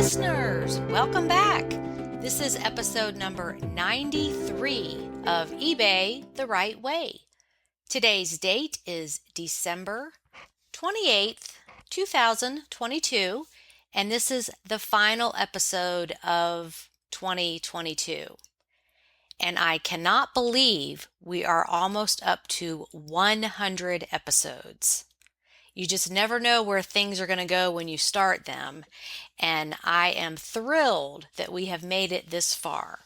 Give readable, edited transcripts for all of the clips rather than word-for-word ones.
listeners, welcome back. This is episode number 93 of eBay the Right Way. Today's date is December 28th, 2022, and this is the final episode of 2022. And I cannot believe we are almost up to 100 episodes. You just never know where things are going to go when you start them. And I am thrilled that we have made it this far.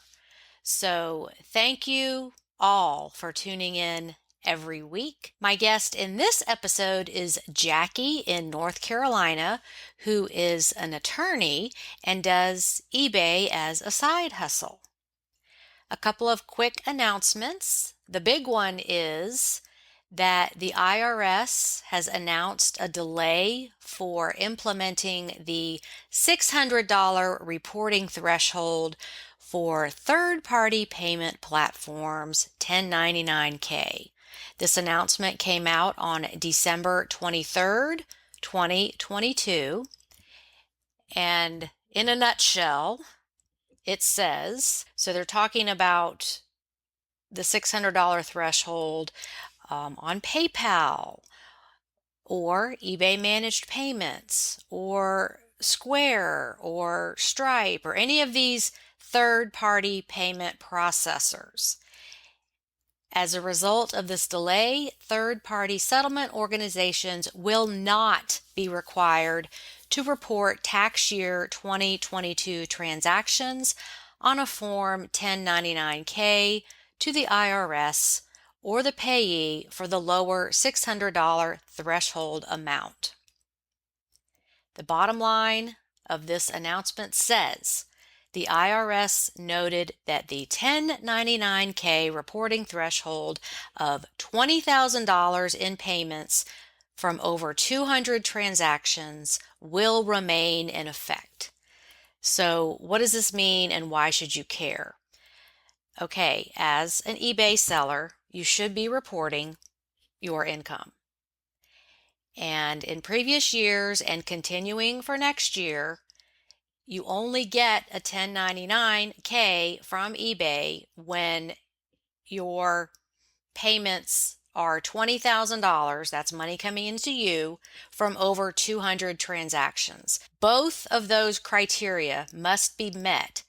So thank you all for tuning in every week. My guest in this episode is Jackie in North Carolina, who is an attorney and does eBay as a side hustle. A couple of quick announcements. The big one is that the IRS has announced a delay for implementing the $600 reporting threshold for third-party payment platforms 1099-K. This announcement came out on December 23rd, 2022, and in a nutshell, it says, so they're talking about the $600 threshold on PayPal or eBay managed payments or Square or Stripe or any of these third-party payment processors. As a result of this delay, third-party settlement organizations will not be required to report tax year 2022 transactions on a Form 1099-K to the IRS or the payee for the lower $600 threshold amount. The bottom line of this announcement says, the IRS noted that the 1099-K reporting threshold of $20,000 in payments from over 200 transactions will remain in effect. So what does this mean and why should you care? Okay, as an eBay seller, you should be reporting your income. And in previous years and continuing for next year, you only get a 1099-K from eBay when your payments are $20,000, that's money coming into you, from over 200 transactions. Both of those criteria must be met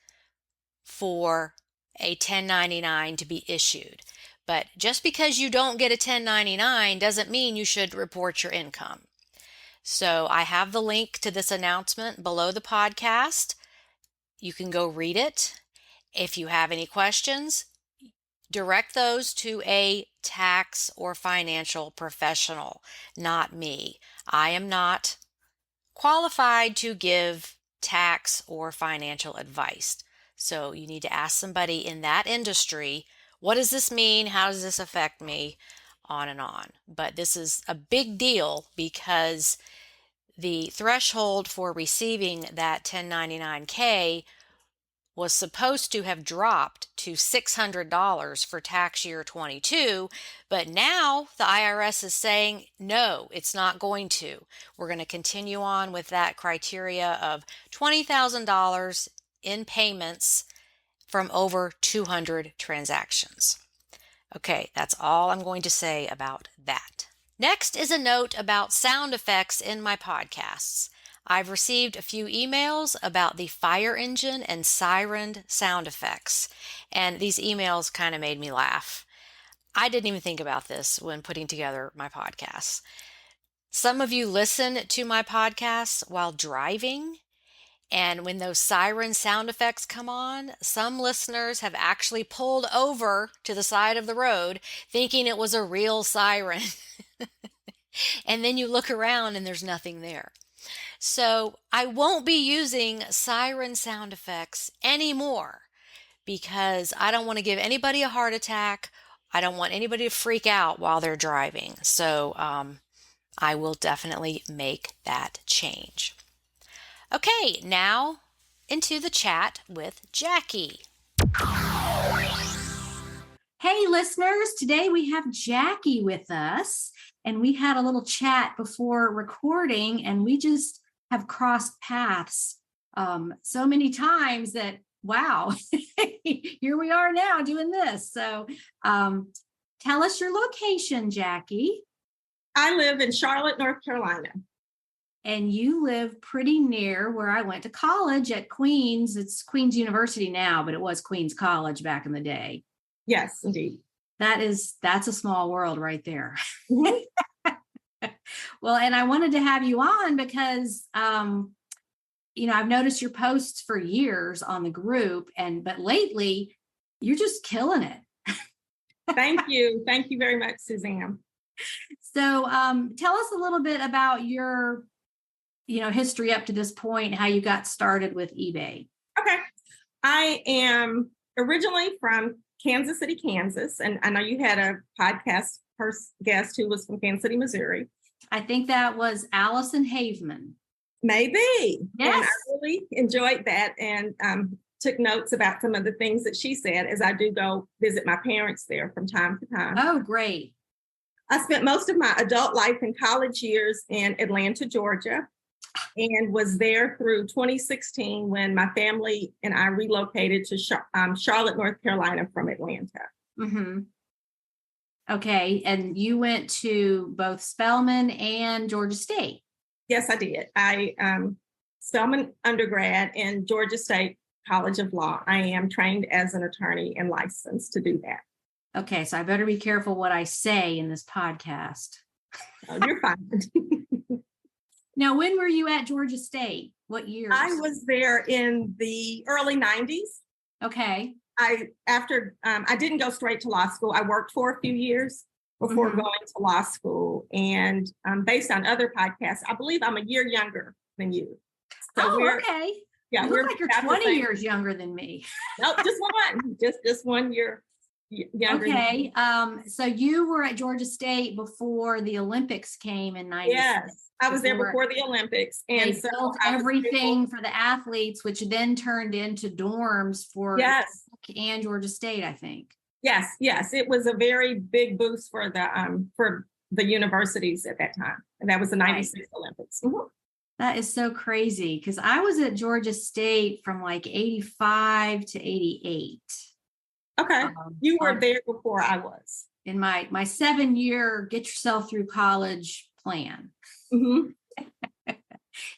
for a 1099 to be issued. But just because you don't get a 1099 doesn't mean you should report your income. So I have the link to this announcement below the podcast. You can go read it. If you have any questions, direct those to a tax or financial professional, not me. I am not qualified to give tax or financial advice. So you need to ask somebody in that industry, what does this mean? How does this affect me? On and on. But this is a big deal because the threshold for receiving that 1099-K was supposed to have dropped to $600 for tax year 22, but now the IRS is saying, no, it's not going to. We're going to continue on with that criteria of $20,000 in payments from over 200 transactions. Okay, that's all I'm going to say about that. Next is a note about sound effects in my podcasts. I've received a few emails about the fire engine and siren sound effects, and these emails kind of made me laugh. I didn't even think about this when putting together my podcasts. Some of you listen to my podcasts while driving, and when those siren sound effects come on, some listeners have actually pulled over to the side of the road thinking it was a real siren. And then you look around and there's nothing there. So I won't be using siren sound effects anymore because I don't want to give anybody a heart attack. I don't want anybody to freak out while they're driving. So I will definitely make that change. Okay, now into the chat with Jackie. Hey listeners, today we have Jackie with us, and we had a little chat before recording, and we just have crossed paths so many times that, wow, here we are now doing this. So tell us your location, Jackie. I live in Charlotte, North Carolina. And you live pretty near where I went to college at Queens. It's Queens University now, but it was Queens College back in the day. Yes, indeed. That's a small world right there. Mm-hmm. Well, and I wanted to have you on because, I've noticed your posts for years on the group, but lately you're just killing it. Thank you. Thank you very much, Suzanne. So tell us a little bit about your, history up to this point, how you got started with eBay. Okay. I am originally from Kansas City, Kansas. And I know you had a podcast guest who was from Kansas City, Missouri. I think that was Allison Haveman. Maybe. Yes. And I really enjoyed that and took notes about some of the things that she said as I do go visit my parents there from time to time. Oh, great. I spent most of my adult life and college years in Atlanta, Georgia, and was there through 2016 when my family and I relocated to Charlotte, North Carolina from Atlanta. Mm-hmm. Okay. And you went to both Spelman and Georgia State. Yes, I did. I Spelman undergrad and Georgia State College of Law. I am trained as an attorney and licensed to do that. Okay, so I better be careful what I say in this podcast. Oh, you're fine. Now, when were you at Georgia State? What years? I was there in the early 90s. Okay. I didn't go straight to law school. I worked for a few years before Mm-hmm. going to law school. And based on other podcasts, I believe I'm a year younger than you. So okay. Yeah, you look like you're 20 years younger than me. No, just one. just 1 year younger. Okay. So you were at Georgia State before the Olympics came in 96. Yes, I was there before the Olympics. And they built everything for the athletes, which then turned into dorms for yes. and Georgia State, I think. Yes. It was a very big boost for the universities at that time. And that was the 96 Olympics. Mm-hmm. That is so crazy because I was at Georgia State from like 85 to 88. Okay. You were there before I was. In my 7-year get yourself through college plan. Mm-hmm.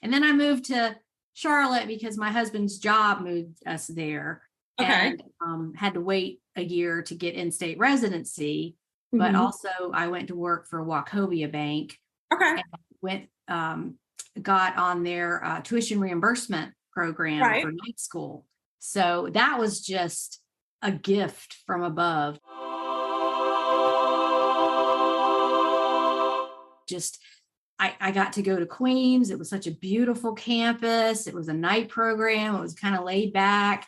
And then I moved to Charlotte because my husband's job moved us there. Okay. And had to wait a year to get in-state residency. Mm-hmm. But also I went to work for Wachovia Bank. Okay. And got on their tuition reimbursement program for night school. So that was just a gift from above. I got to go to Queens. It was such a beautiful campus. It was a night program. It was kind of laid back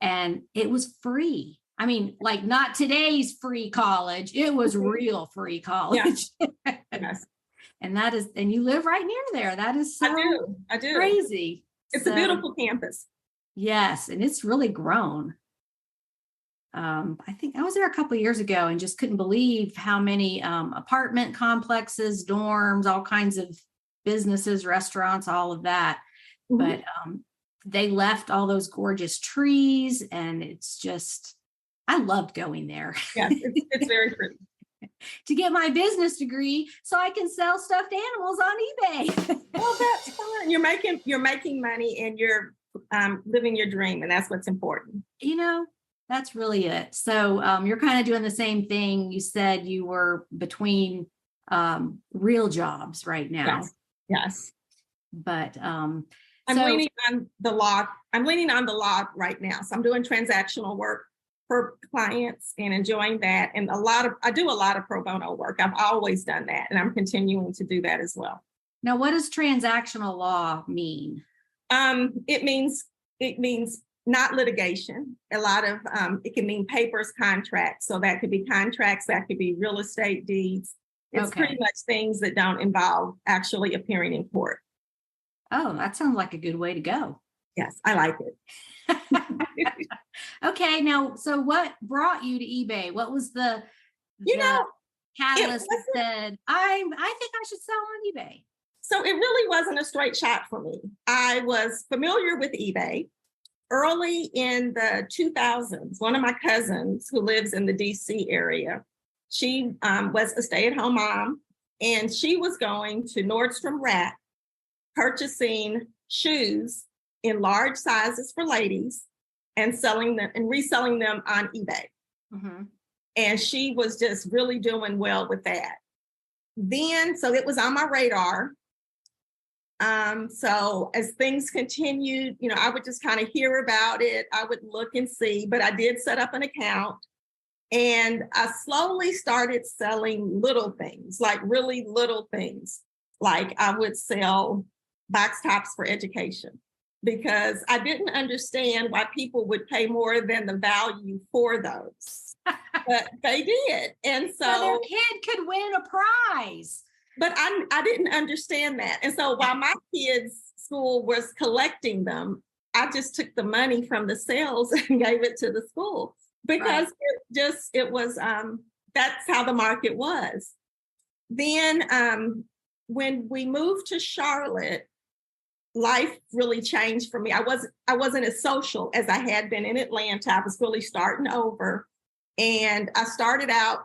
and it was free. I mean, like not today's free college. It was real free college. Yes. And you live right near there. That is so I do. Crazy. It's a beautiful campus. Yes. And it's really grown. I think I was there a couple of years ago and just couldn't believe how many apartment complexes, dorms, all kinds of businesses, restaurants, all of that. Mm-hmm. But they left all those gorgeous trees and it's just, I loved going there. Yes, it's very pretty. To get my business degree so I can sell stuffed animals on eBay. Well, that's fun. You're making money and you're living your dream, and that's what's important. That's really it. So you're kind of doing the same thing. You said you were between real jobs right now. Yes. But I'm leaning on the law. I'm leaning on the law right now. So I'm doing transactional work for clients and enjoying that. And I do a lot of pro bono work. I've always done that. And I'm continuing to do that as well. Now, what does transactional law mean? It means not litigation. A lot of, it can mean papers, contracts. So that could be contracts, that could be real estate deeds. It's pretty much things that don't involve actually appearing in court. Oh, that sounds like a good way to go. Yes, I like it. Okay, now, so what brought you to eBay? What was the catalyst that said, I think I should sell on eBay? So it really wasn't a straight shot for me. I was familiar with eBay. Early in the 2000s, one of my cousins who lives in the DC area, she was a stay-at-home mom, and she was going to Nordstrom Rack purchasing shoes in large sizes for ladies and selling them and reselling them on eBay. Mm-hmm. And she was just really doing well with that. Then, so it was on my radar. So as things continued, I would just kind of hear about it. I would look and see, but I did set up an account, and I slowly started selling little things, like really little things. Like I would sell box tops for education because I didn't understand why people would pay more than the value for those, but they did. And so their kid could win a prize. But I didn't understand that. And so while my kids' school was collecting them, I just took the money from the sales and gave it to the school because it was, that's how the market was. Then when we moved to Charlotte, life really changed for me. I wasn't as social as I had been in Atlanta. I was really starting over. And I started out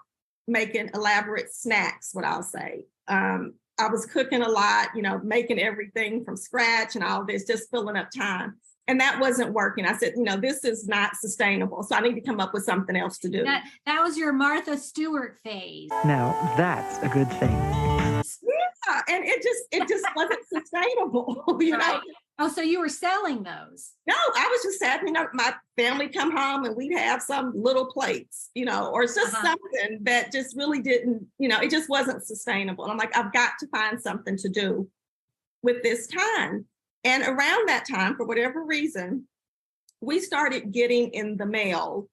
making elaborate snacks, what I'll say. I was cooking a lot, making everything from scratch and all this, just filling up time. And that wasn't working. I said, this is not sustainable. So I need to come up with something else to do. That was your Martha Stewart phase. Now that's a good thing. Yeah, and it just wasn't sustainable, Right. Oh, so you were selling those? No, I was just having, my family come home and we'd have some little plates, or it's just something that just really didn't, it just wasn't sustainable. And I'm like, I've got to find something to do with this time. And around that time, for whatever reason, we started getting in the mail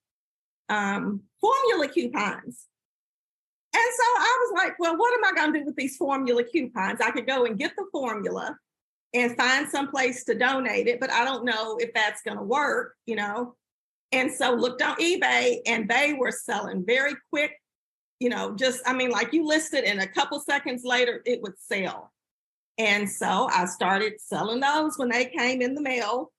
formula coupons. And so I was like, well, what am I going to do with these formula coupons? I could go and get the formula and find some place to donate it, but I don't know if that's going to work, And so looked on eBay, and they were selling very quick, like you listed, and a couple seconds later it would sell. And so I started selling those when they came in the mail.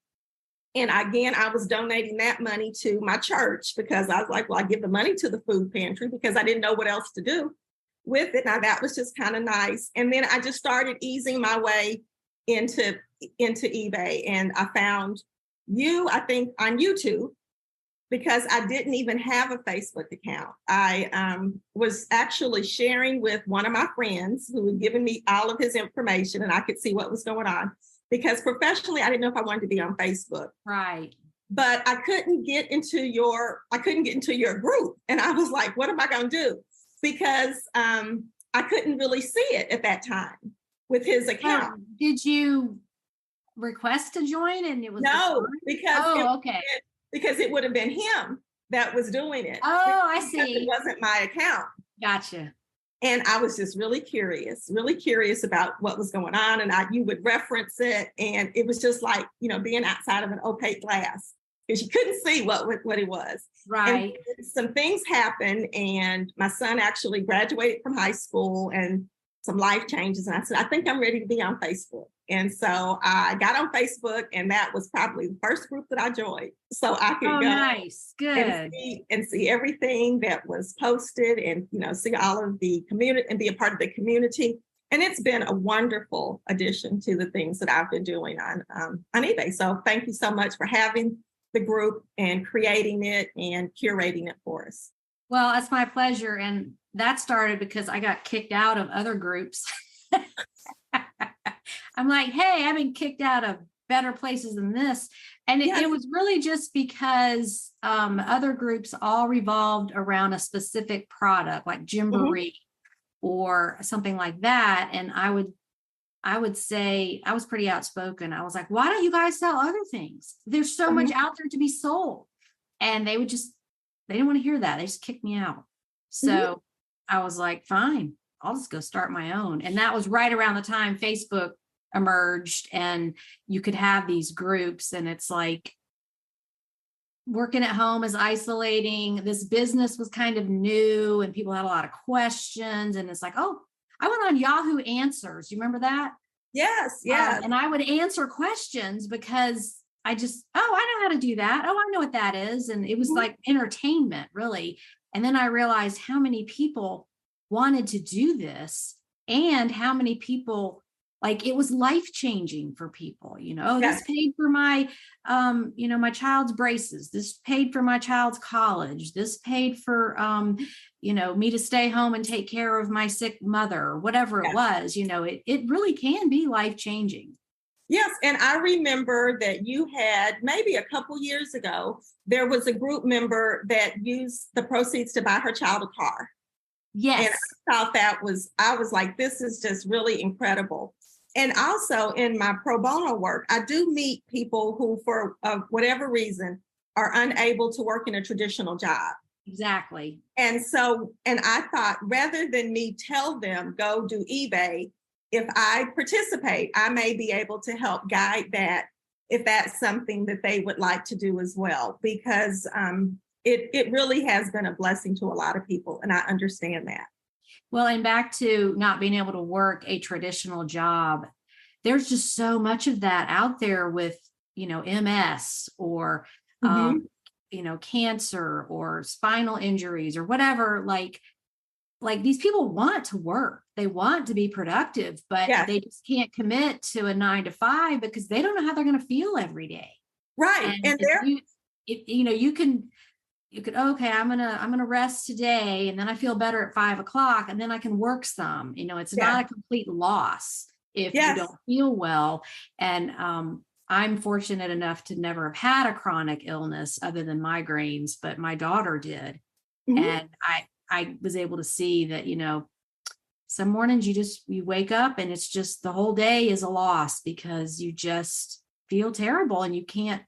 And again, I was donating that money to my church because I was like, well, I give the money to the food pantry because I didn't know what else to do with it. Now that was just kind of nice. And then I just started easing my way into eBay, and I found you, I think, on YouTube because I didn't even have a Facebook account. I was actually sharing with one of my friends who had given me all of his information, and I could see what was going on because professionally, I didn't know if I wanted to be on Facebook. Right. But I couldn't get into your group, and I was like, what am I going to do? Because I couldn't really see it at that time with his account. Did you request to join? And it was no, because because it would have been him that was doing it. Oh, I see. It wasn't my account. Gotcha. And I was just really curious about what was going on. And you would reference it, and it was just like, being outside of an opaque glass because you couldn't see what it was. Right. And some things happened, and my son actually graduated from high school, and some life changes. And I said, I think I'm ready to be on Facebook. And so I got on Facebook, and that was probably the first group that I joined. So I could go nice. Good. and see everything that was posted, and, see all of the community and be a part of the community. And it's been a wonderful addition to the things that I've been doing on eBay. So thank you so much for having the group and creating it and curating it for us. Well, it's my pleasure. And that started because I got kicked out of other groups. I'm like, hey, I've been kicked out of better places than this. And it was really just because other groups all revolved around a specific product like Gymboree or something like that. And I would say I was pretty outspoken. I was like, why don't you guys sell other things? There's so much out there to be sold. And they didn't want to hear that. They just kicked me out. So I was like, fine, I'll just go start my own. And that was right around the time Facebook emerged, and you could have these groups, and it's like working at home is isolating. This business was kind of new, and people had a lot of questions. And it's like, oh, I went on Yahoo Answers. You remember that? Yes, yes. And I would answer questions because I just, oh, I know how to do that. Oh, I know what that is. And it was like entertainment, really. And then I realized how many people wanted to do this and how many people, like, it was life changing for people. Oh, Yes. this paid for my my child's braces. This paid for my child's college. This paid for me to stay home and take care of my sick mother, or whatever it was. It really can be life changing. Yes, and I remember that you had maybe a couple years ago, there was a group member that used the proceeds to buy her child a car. Yes. And I thought I was like, this is just really incredible. And also in my pro bono work, I do meet people who, for whatever reason, are unable to work in a traditional job. Exactly. And I thought, rather than me tell them, go do eBay, if I participate, I may be able to help guide that if that's something that they would like to do as well, because it really has been a blessing to a lot of people. And I understand that. Well, and back to not being able to work a traditional job, there's just so much of that out there with, MS or, cancer or spinal injuries or whatever. Like these people want to work, they want to be productive, but they just can't commit to a 9 to 5 because they don't know how they're going to feel every day. Right. And you could, okay, I'm gonna rest today, and then I feel better at 5 o'clock, and then I can work some. It's not a complete loss if you don't feel well. And I'm fortunate enough to never have had a chronic illness other than migraines, but my daughter did. And I was able to see that, some mornings you wake up and it's just the whole day is a loss because you just feel terrible and you can't.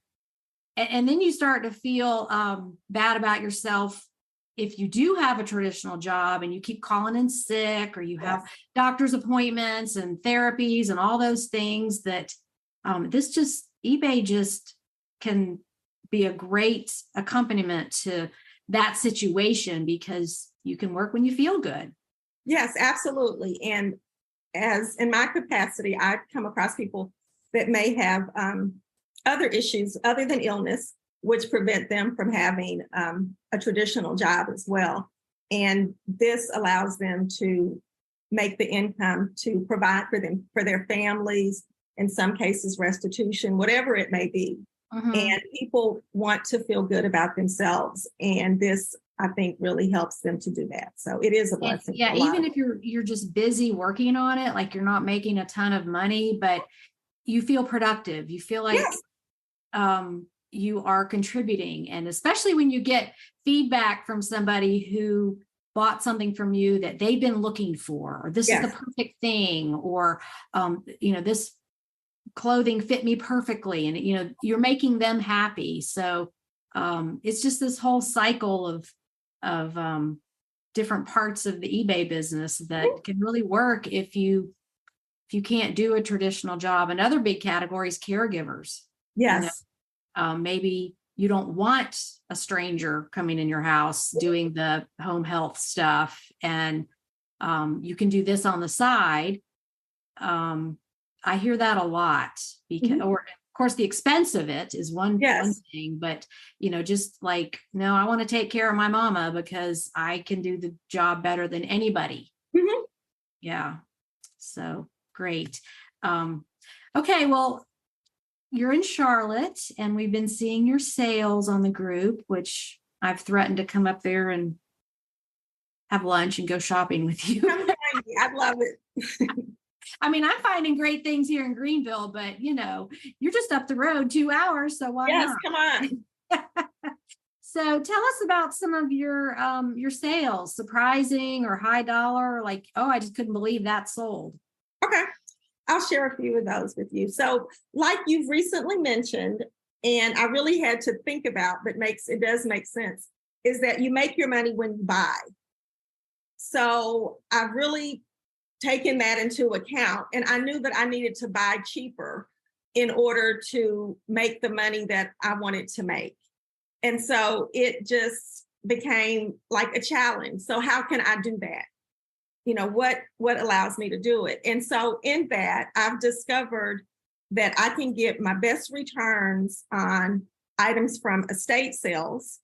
And then you start to feel bad about yourself if you do have a traditional job and you keep calling in sick, or you have doctor's appointments and therapies and all those things that eBay just can be a great accompaniment to that situation because you can work when you feel good. Yes, absolutely. And as in my capacity, I've come across people that may have other issues other than illness, which prevent them from having a traditional job as well. And this allows them to make the income to provide for them, for their families, in some cases, restitution, whatever it may be. And people want to feel good about themselves. And this, I think, really helps them to do that. So it is a blessing. Yeah, even if you're just busy working on it, like you're not making a ton of money, but you feel productive. You feel like you are contributing. And especially when you get feedback from somebody who bought something from you that they've been looking for, or this is the perfect thing, or this clothing fit me perfectly, and you're making them happy. So it's just this whole cycle of different parts of the eBay business that can really work if you can't do a traditional job. Another big category is caregivers. Yes. Maybe you don't want a stranger coming in your house doing the home health stuff, and you can do this on the side. I hear that a lot because, or of course, the expense of it is one thing, but just like, no, I want to take care of my mama because I can do the job better than anybody. Yeah. So great. Okay. Well, you're in Charlotte and we've been seeing your sales on the group, which I've threatened to come up there and have lunch and go shopping with you. I'd love it. I mean, I'm finding great things here in Greenville, but you're just up the road 2 hours. So why not? Come on. So tell us about some of your sales, surprising or high dollar, like, oh, I just couldn't believe that sold. Okay. I'll share a few of those with you. So like you've recently mentioned, and I really had to think about, but it does make sense, is that you make your money when you buy. So I've really taken that into account, and I knew that I needed to buy cheaper in order to make the money that I wanted to make. And so it just became like a challenge. So how can I do that? what allows me to do it. And so in that, I've discovered that I can get my best returns on items from estate sales.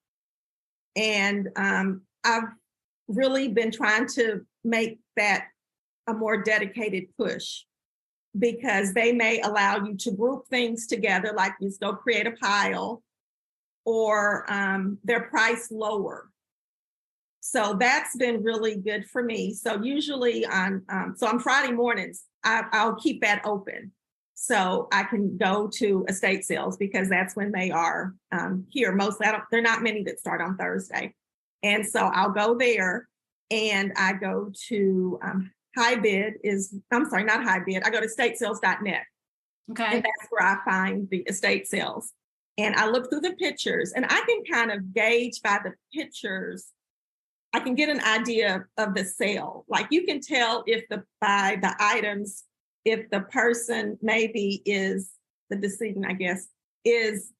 And I've really been trying to make that a more dedicated push, because they may allow you to group things together, like you go create a pile, or they're priced lower. So that's been really good for me. So usually on Friday mornings, I'll keep that open, so I can go to estate sales, because that's when they are here. Mostly, there are not many that start on Thursday. And so I'll go there, and I go to I go to estatesales.net. Okay. And that's where I find the estate sales. And I look through the pictures, and I can kind of gauge by the pictures. I can get an idea of the sale. Like, you can tell by the items, if the person maybe is the decedent, I guess,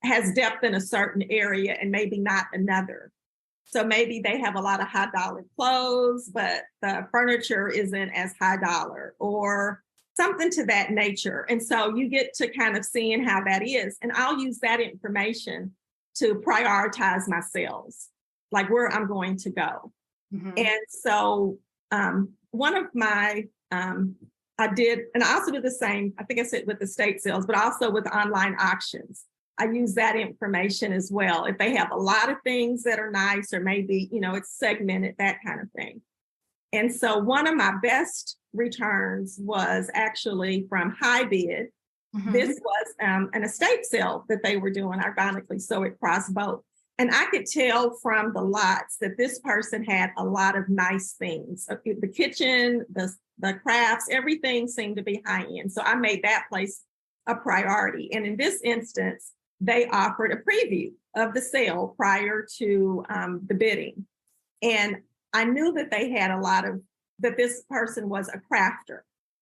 has depth in a certain area and maybe not another. So maybe they have a lot of high dollar clothes, but the furniture isn't as high dollar, or something to that nature. And so you get to kind of seeing how that is. And I'll use that information to prioritize my sales, like where I'm going to go. Mm-hmm. And so one of my, I did, and I also do the same, I think I said with estate sales, but also with online auctions. I use that information as well. If they have a lot of things that are nice, or maybe, it's segmented, that kind of thing. And so one of my best returns was actually from High Bid. Mm-hmm. This was an estate sale that they were doing, ironically, so it crossed both. And I could tell from the lots that this person had a lot of nice things. The kitchen, the crafts, everything seemed to be high end. So I made that place a priority. And in this instance, they offered a preview of the sale prior to the bidding. And I knew that they had that this person was a crafter.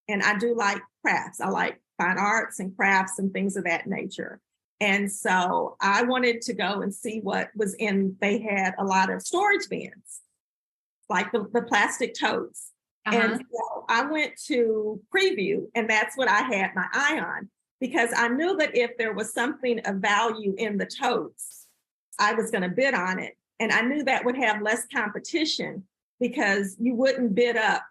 And I do like crafts. I like fine arts and crafts and things of that nature. And so I wanted to go and see what was they had a lot of storage bins, like the plastic totes. Uh-huh. And so I went to preview, and that's what I had my eye on, because I knew that if there was something of value in the totes, I was going to bid on it. And I knew that would have less competition, because you wouldn't bid up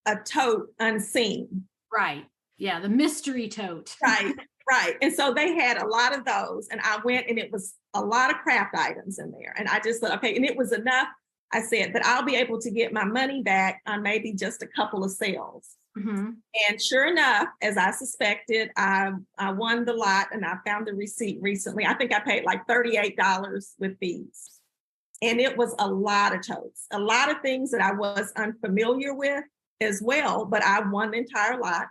a tote unseen. Right. Yeah. The mystery tote. Right. Right. And so they had a lot of those, and I went, and it was a lot of craft items in there. And I just thought, okay, and it was enough. I said that I'll be able to get my money back on maybe just a couple of sales. Mm-hmm. And sure enough, as I suspected, I won the lot, and I found the receipt recently. I think I paid like $38 with fees. And it was a lot of totes, a lot of things that I was unfamiliar with as well, but I won the entire lot.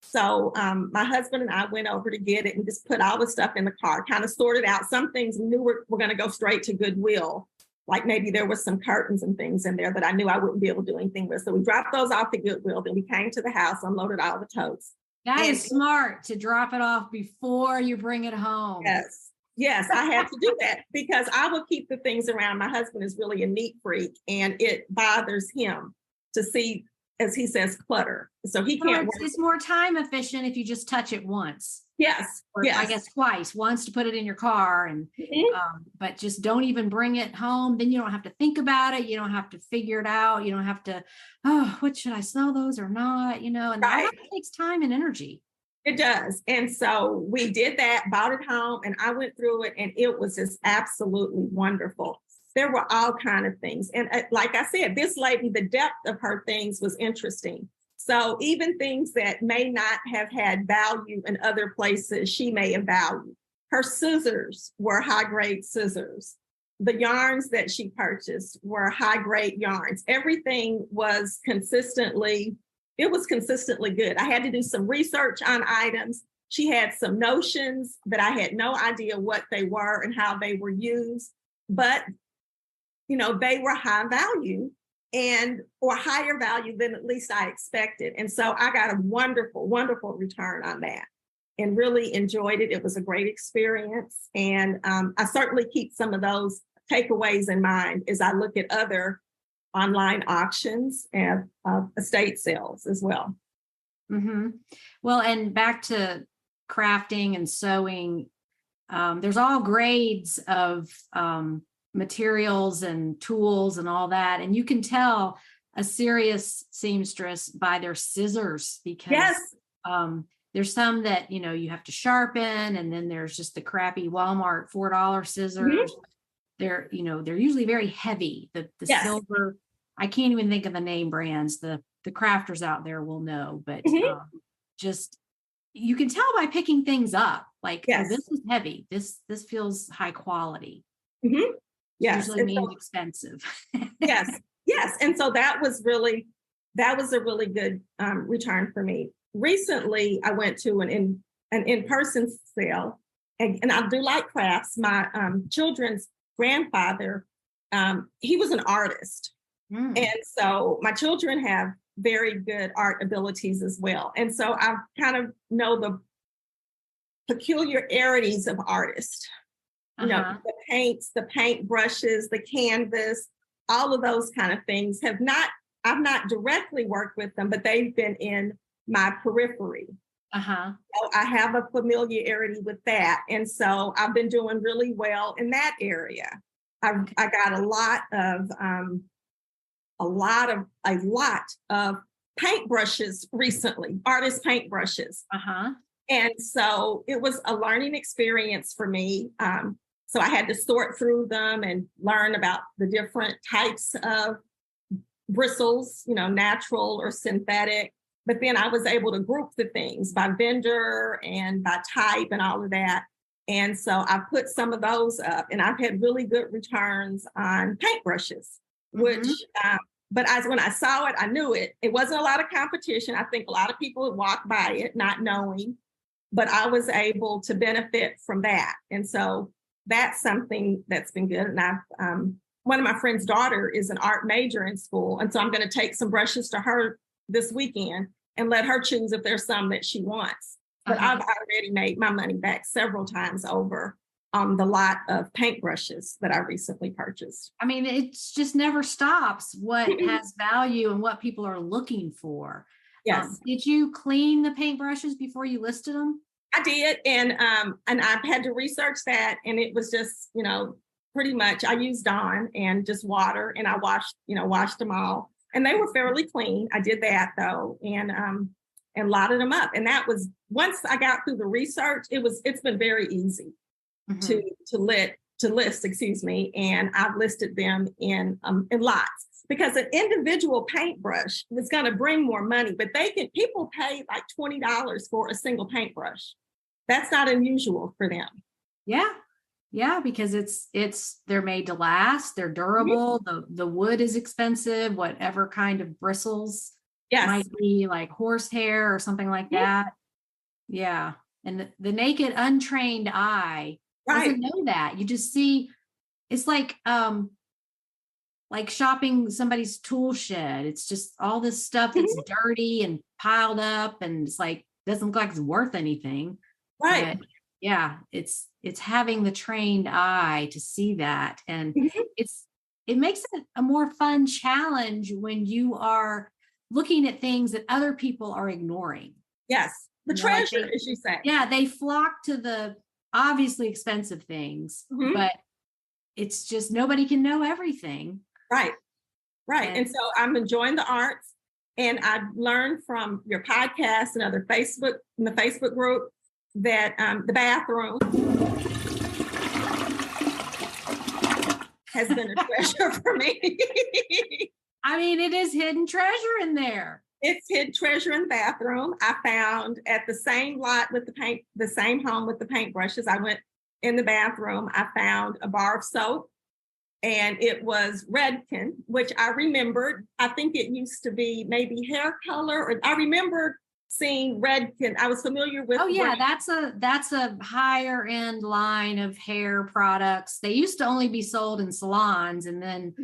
So my husband and I went over to get it and just put all the stuff in the car, kind of sorted out. Some things we knew were going to go straight to Goodwill. Like maybe there was some curtains and things in there that I knew I wouldn't be able to do anything with. So we dropped those off at Goodwill. Then we came to the house, unloaded all the totes. That is smart, to drop it off before you bring it home. Yes, I had to do that, because I will keep the things around. My husband is really a neat freak, and it bothers him to see, as he says, clutter. So he can't. It's more time efficient if you just touch it once. Yes. Or I guess twice. Once to put it in your car, and but just don't even bring it home. Then you don't have to think about it. You don't have to figure it out. You don't have to, what should I sell those or not? And that takes time and energy. It does. And so we did that, bought it home, and I went through it, and it was just absolutely wonderful. There were all kinds of things. And like I said, this lady, the depth of her things was interesting. So even things that may not have had value in other places, she may have valued. Her scissors were high-grade scissors. The yarns that she purchased were high-grade yarns. Everything was consistently good. I had to do some research on items. She had some notions that I had no idea what they were and how they were used, but they were high value or higher value than at least I expected. And so I got a wonderful, wonderful return on that and really enjoyed it. It was a great experience. And I certainly keep some of those takeaways in mind as I look at other online auctions and estate sales as well. Mm-hmm. Well, and back to crafting and sewing, there's all grades of materials and tools and all that. And you can tell a serious seamstress by their scissors, because Yes. There's some that, you have to sharpen, and then there's just the crappy Walmart $4 scissors. They're usually very heavy. The Yes. silver, I can't even think of the name brands. The crafters out there will know, but just, you can tell by picking things up, like, oh, Yes. this is heavy. This feels high quality. Yes. Usually And means so- expensive. Yes. Yes. And so that was a really good return for me. Recently, I went to an in-person sale, and I do like crafts. My children's grandfather, he was an artist. Mm. And so my children have very good art abilities as well. And so I kind of know the peculiarities of artists. The paints, the paint brushes, the canvas, all of those kind of things I've not directly worked with them, but they've been in my periphery. So I have a familiarity with that. And so I've been doing really well in that area. I got a lot of paintbrushes recently, artist paintbrushes. And so it was a learning experience for me. So I had to sort through them and learn about the different types of bristles, natural or synthetic. But then I was able to group the things by vendor and by type and all of that. And so I put some of those up, and I've had really good returns on paintbrushes, which, but when I saw it, I knew it. It wasn't a lot of competition. I think a lot of people would walk by it not knowing, but I was able to benefit from that. And so that's something that's been good. And one of my friend's daughter is an art major in school. And so I'm going to take some brushes to her this weekend and let her choose if there's some that she wants. But I've already made my money back several times over on the lot of paintbrushes that I recently purchased. I mean, it just never stops what has value and what people are looking for. Yes. Did you clean the paintbrushes before you listed them? I did. And I've had to research that. And it was just, pretty much I used Dawn and just water, and I washed them all. And they were fairly clean. I did that though, and lotted them up. And that was, once I got through the research, it's been very easy to list, and I've listed them in lots, because an individual paintbrush is going to bring more money, but people pay like $20 for a single paintbrush. That's not unusual for them. Yeah, because they're made to last, they're durable, the wood is expensive, whatever kind of bristles. Might be like horsehair or something like that. Yeah. And the naked, untrained eye doesn't know that. You just see, it's like shopping somebody's tool shed. It's just all this stuff that's dirty and piled up, and it's like, doesn't look like it's worth anything. Right. But yeah, it's having the trained eye to see that. And it makes it a more fun challenge when you are looking at things that other people are ignoring. Yes. The treasure, as you say. Yeah, they flock to the obviously expensive things, but it's just nobody can know everything. Right. And so I'm enjoying the arts, and I've learned from your podcast and the Facebook group, that the bathroom has been a treasure for me. I mean, it is hidden treasure in there. It's hidden treasure in the bathroom. I found at the same lot with the same home with the paintbrushes. I went in the bathroom. I found a bar of soap, and it was Redken, which I remembered. I think it used to be maybe hair color, or I remembered seeing Redken. I was familiar with. Oh yeah, that's a higher end line of hair products. They used to only be sold in salons, and then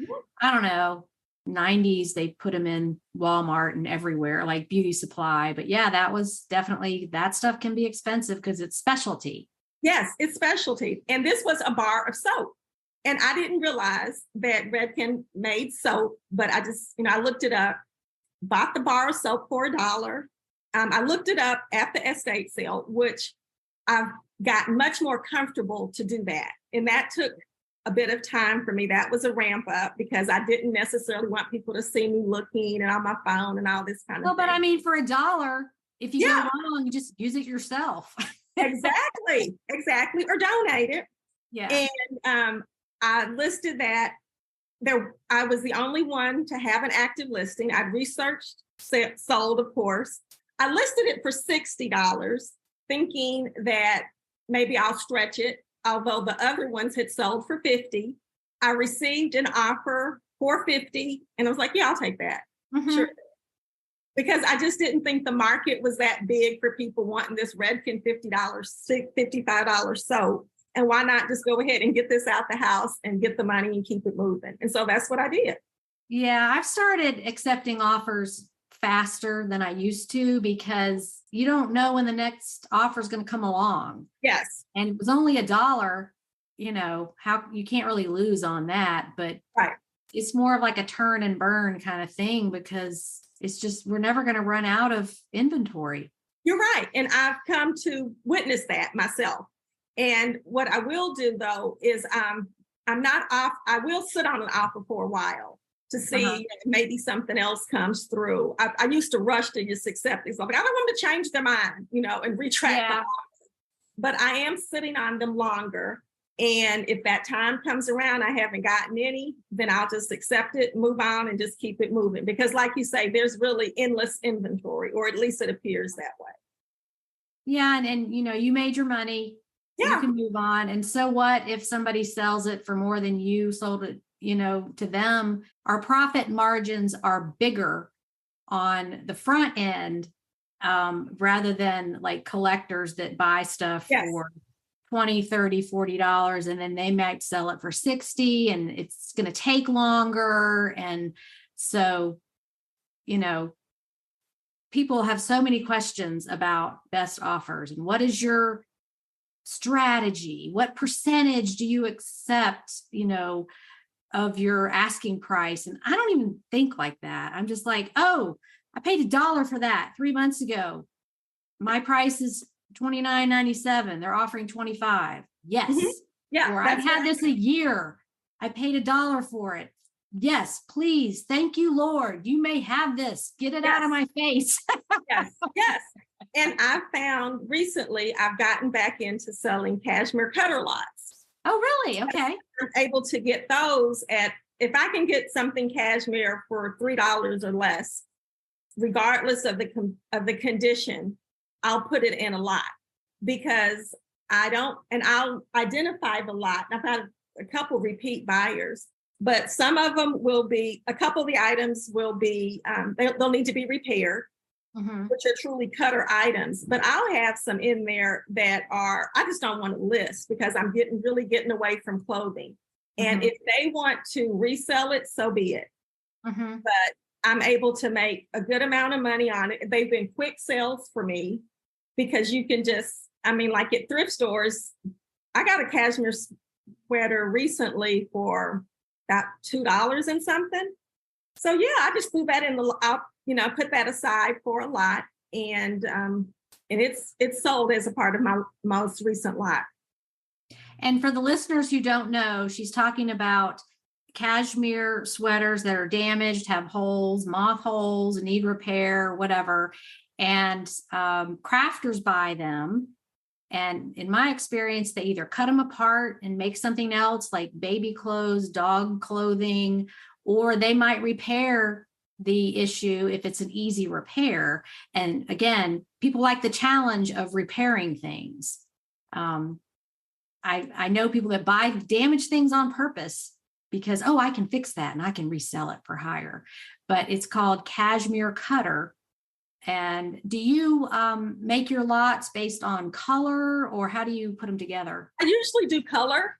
I don't know, 90s they put them in Walmart and everywhere, like beauty supply. But yeah, that was definitely, that stuff can be expensive because it's specialty. Yes, it's specialty. And this was a bar of soap. And I didn't realize that Redken made soap, but I just, I looked it up, bought the bar of soap for $1. I looked it up at the estate sale, which I've gotten much more comfortable to do that. And that took a bit of time for me. That was a ramp up because I didn't necessarily want people to see me looking and on my phone and all this kind of Well, thing. but I mean, for $1, if you go wrong, you just use it yourself. Exactly. Or donate it. Yeah. And I listed that I was the only one to have an active listing. I'd researched, sold, of course. I listed it for $60, thinking that maybe I'll stretch it, although the other ones had sold for $50. I received an offer for $50, and I was like, yeah, I'll take that. Mm-hmm. Sure. Because I just didn't think the market was that big for people wanting this Redken $50, $55 soap. And why not just go ahead and get this out the house and get the money and keep it moving? And so that's what I did. Yeah, I've started accepting offers faster than I used to because you don't know when the next offer is going to come along. Yes. And it was only $1, how you can't really lose on that, but right. It's more of like a turn and burn kind of thing because it's just, we're never going to run out of inventory. You're right. And I've come to witness that myself. And what I will do though, is I'm not off. I will sit on an offer for a while to see if maybe something else comes through. I used to rush to just accept these. Like, I don't want them to change their mind, and retract them. But I am sitting on them longer. And if that time comes around, I haven't gotten any, then I'll just accept it, move on, and just keep it moving. Because like you say, there's really endless inventory, or at least it appears that way. Yeah. And you made your money. Yeah. You can move on. And so what if somebody sells it for more than you sold it, to them? Our profit margins are bigger on the front end rather than like collectors that buy stuff for $20, $30, $40, and then they might sell it for $60, and it's going to take longer. And so, people have so many questions about best offers and what is your strategy? What percentage do you accept, of your asking price? And I don't even think like that. I'm just like, oh, I paid $1 for that 3 months ago. My price is $29.97. They're offering $25. Yes. Mm-hmm. Yeah. Or I've had this a year. I paid $1 for it. Yes, please. Thank you, Lord. You may have this. Get it out of my face. Yes. And I found recently I've gotten back into selling cashmere cutter lots. Oh, really? Okay. I'm able to get those if I can get something cashmere for $3 or less, regardless of the condition, I'll put it in a lot because I'll identify the lot. I've had a couple repeat buyers, but some of them a couple of the items will be, they'll need to be repaired, which are truly cutter items. But I'll have some in there that I just don't want to list because I'm really getting away from clothing. And if they want to resell it, so be it. But I'm able to make a good amount of money on it. They've been quick sales for me because you can like at thrift stores, I got a cashmere sweater recently for about $2 and something. So yeah, I just threw that put that aside for a lot, and it's sold as a part of my most recent lot. And for the listeners who don't know, she's talking about cashmere sweaters that are damaged, have holes, moth holes, need repair, whatever. And crafters buy them. And in my experience, they either cut them apart and make something else like baby clothes, dog clothing, or they might repair the issue if it's an easy repair. And again, people like the challenge of repairing things. I know people that buy damaged things on purpose because, I can fix that and I can resell it for higher. But it's called cashmere cutter. And do you make your lots based on color, or how do you put them together? I usually do color,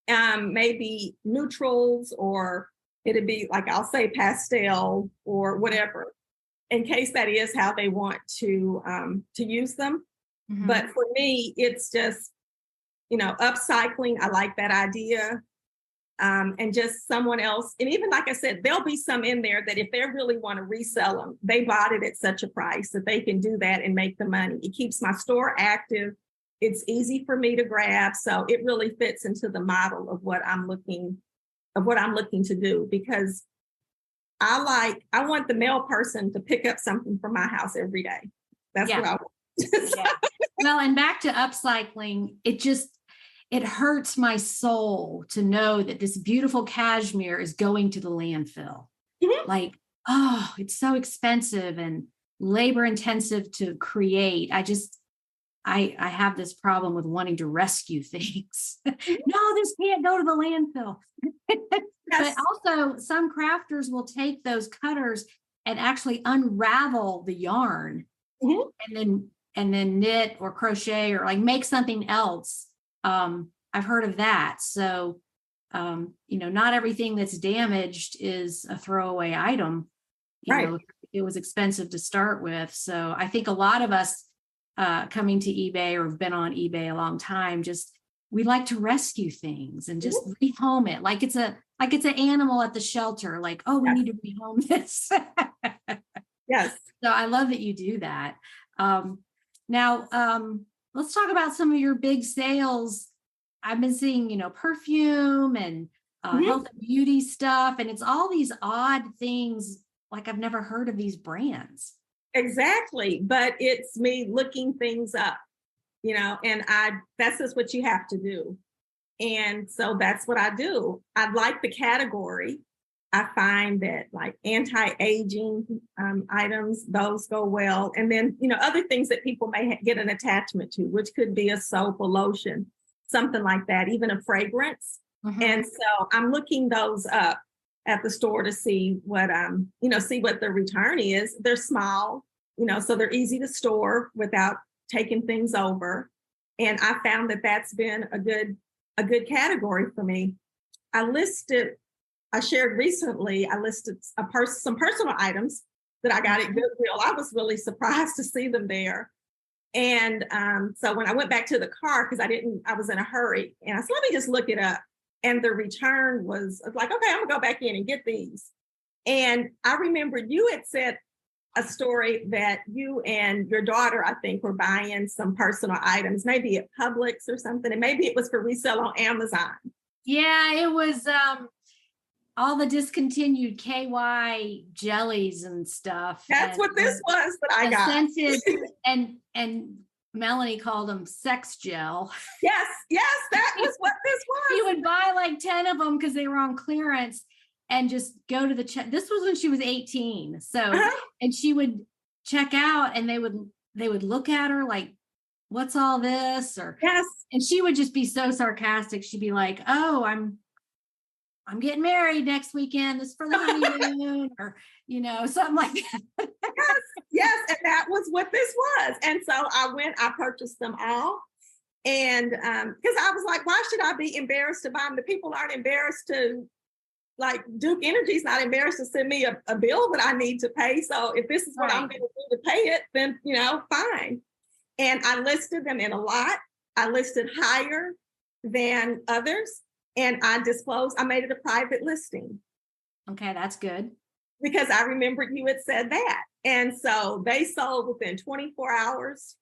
maybe neutrals, or it'd be like, I'll say pastel or whatever, in case that is how they want to use them. But for me, it's just, upcycling. I like that idea. and just someone else. And even like I said, there'll be some in there that if they really want to resell them, they bought it at such a price that they can do that and make the money. It keeps my store active. It's easy for me to grab. So it really fits into the model of what I'm looking to do, because I want the mail person to pick up something from my house every day. That's what I want. Yeah. Well, and back to upcycling, it hurts my soul to know that this beautiful cashmere is going to the landfill. Mhm. Like, oh, it's so expensive and labor intensive to create. I have this problem with wanting to rescue things. No, this can't go to the landfill. Yes. But also some crafters will take those cutters and actually unravel the yarn, Mhm. and then knit or crochet or like make something else. I've heard of that. So, not everything that's damaged is a throwaway item. Right. It was expensive to start with. So I think a lot of us coming to eBay or have been on eBay a long time, we like to rescue things and just rehome it. Like it's an animal at the shelter. Like, oh, we need to rehome this. Yes. So I love that you do that. Now, let's talk about some of your big sales. I've been seeing, perfume and health and beauty stuff, and it's all these odd things. Like I've never heard of these brands. Exactly. But it's me looking things up, and that's just what you have to do. And so that's what I do. I like the category. I find that like anti-aging items, those go well. And then, other things that people may get an attachment to, which could be a soap, a lotion, something like that, even a fragrance. Mhm. And so I'm looking those up at the store to see what the return is. They're small, so they're easy to store without taking things over. And I found that that's been a good category for me. I shared recently, I listed some personal items that I got at Goodwill. I was really surprised to see them there. And so when I went back to the car, because I was in a hurry, and I said, let me just look it up. And the return was like, okay, I'm gonna go back in and get these. And I remember you had said a story that you and your daughter, I think, were buying some personal items, maybe at Publix or something. And maybe it was for resale on Amazon. Yeah, it was all the discontinued KY jellies and stuff. That's what this was that I got. Scented, and Melanie called them sex gel. Yes, that was what this was. She would buy like 10 of them because they were on clearance and just go to the check. This was when she was 18. So, and she would check out and they would look at her like, what's all this? Or yes. And she would just be so sarcastic. She'd be like, oh, I'm getting married next weekend. This is for the honeymoon, or, something like that. Yes. And that was what this was. And so I purchased them all. And because I was like, why should I be embarrassed to buy them? The people aren't embarrassed to, like, Duke Energy's not embarrassed to send me a bill that I need to pay. So if this is what I'm going to do to pay it, then, fine. And I listed them in a lot. I listed higher than others. And I made it a private listing. Okay, that's good. Because I remembered you had said that. And so they sold within 24 hours.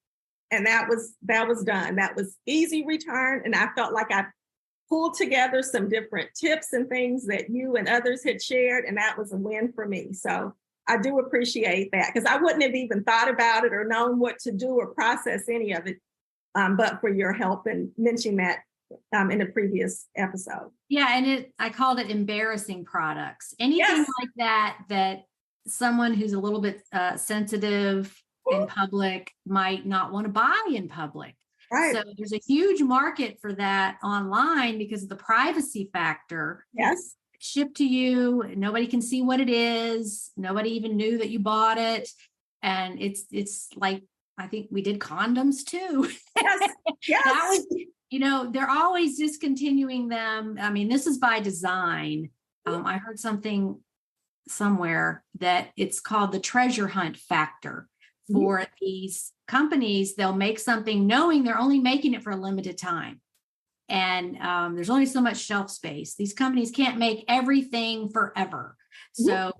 And that was done. That was easy return. And I felt like I pulled together some different tips and things that you and others had shared. And that was a win for me. So I do appreciate that, because I wouldn't have even thought about it or known what to do or process any of it, but for your help and mentioning that in a previous episode. Yeah, and I called it embarrassing products. Anything like that someone who's a little bit sensitive in public might not want to buy in public. Right. So there's a huge market for that online because of the privacy factor. Yes. Shipped to you, nobody can see what it is. Nobody even knew that you bought it. And it's like, I think we did condoms too. Yes. Yes. That was, they're always discontinuing them. I mean, this is by design. I heard something somewhere that it's called the treasure hunt factor for these companies. They'll make something knowing they're only making it for a limited time. And there's only so much shelf space. These companies can't make everything forever. So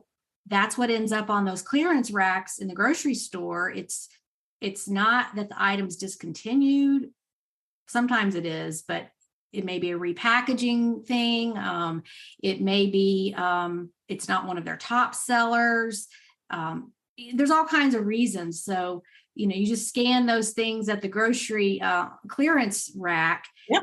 that's what ends up on those clearance racks in the grocery store. It's not that the item's discontinued. Sometimes it is, but it may be a repackaging thing. It may be it's not one of their top sellers. There's all kinds of reasons. So, you just scan those things at the grocery clearance rack. Yep.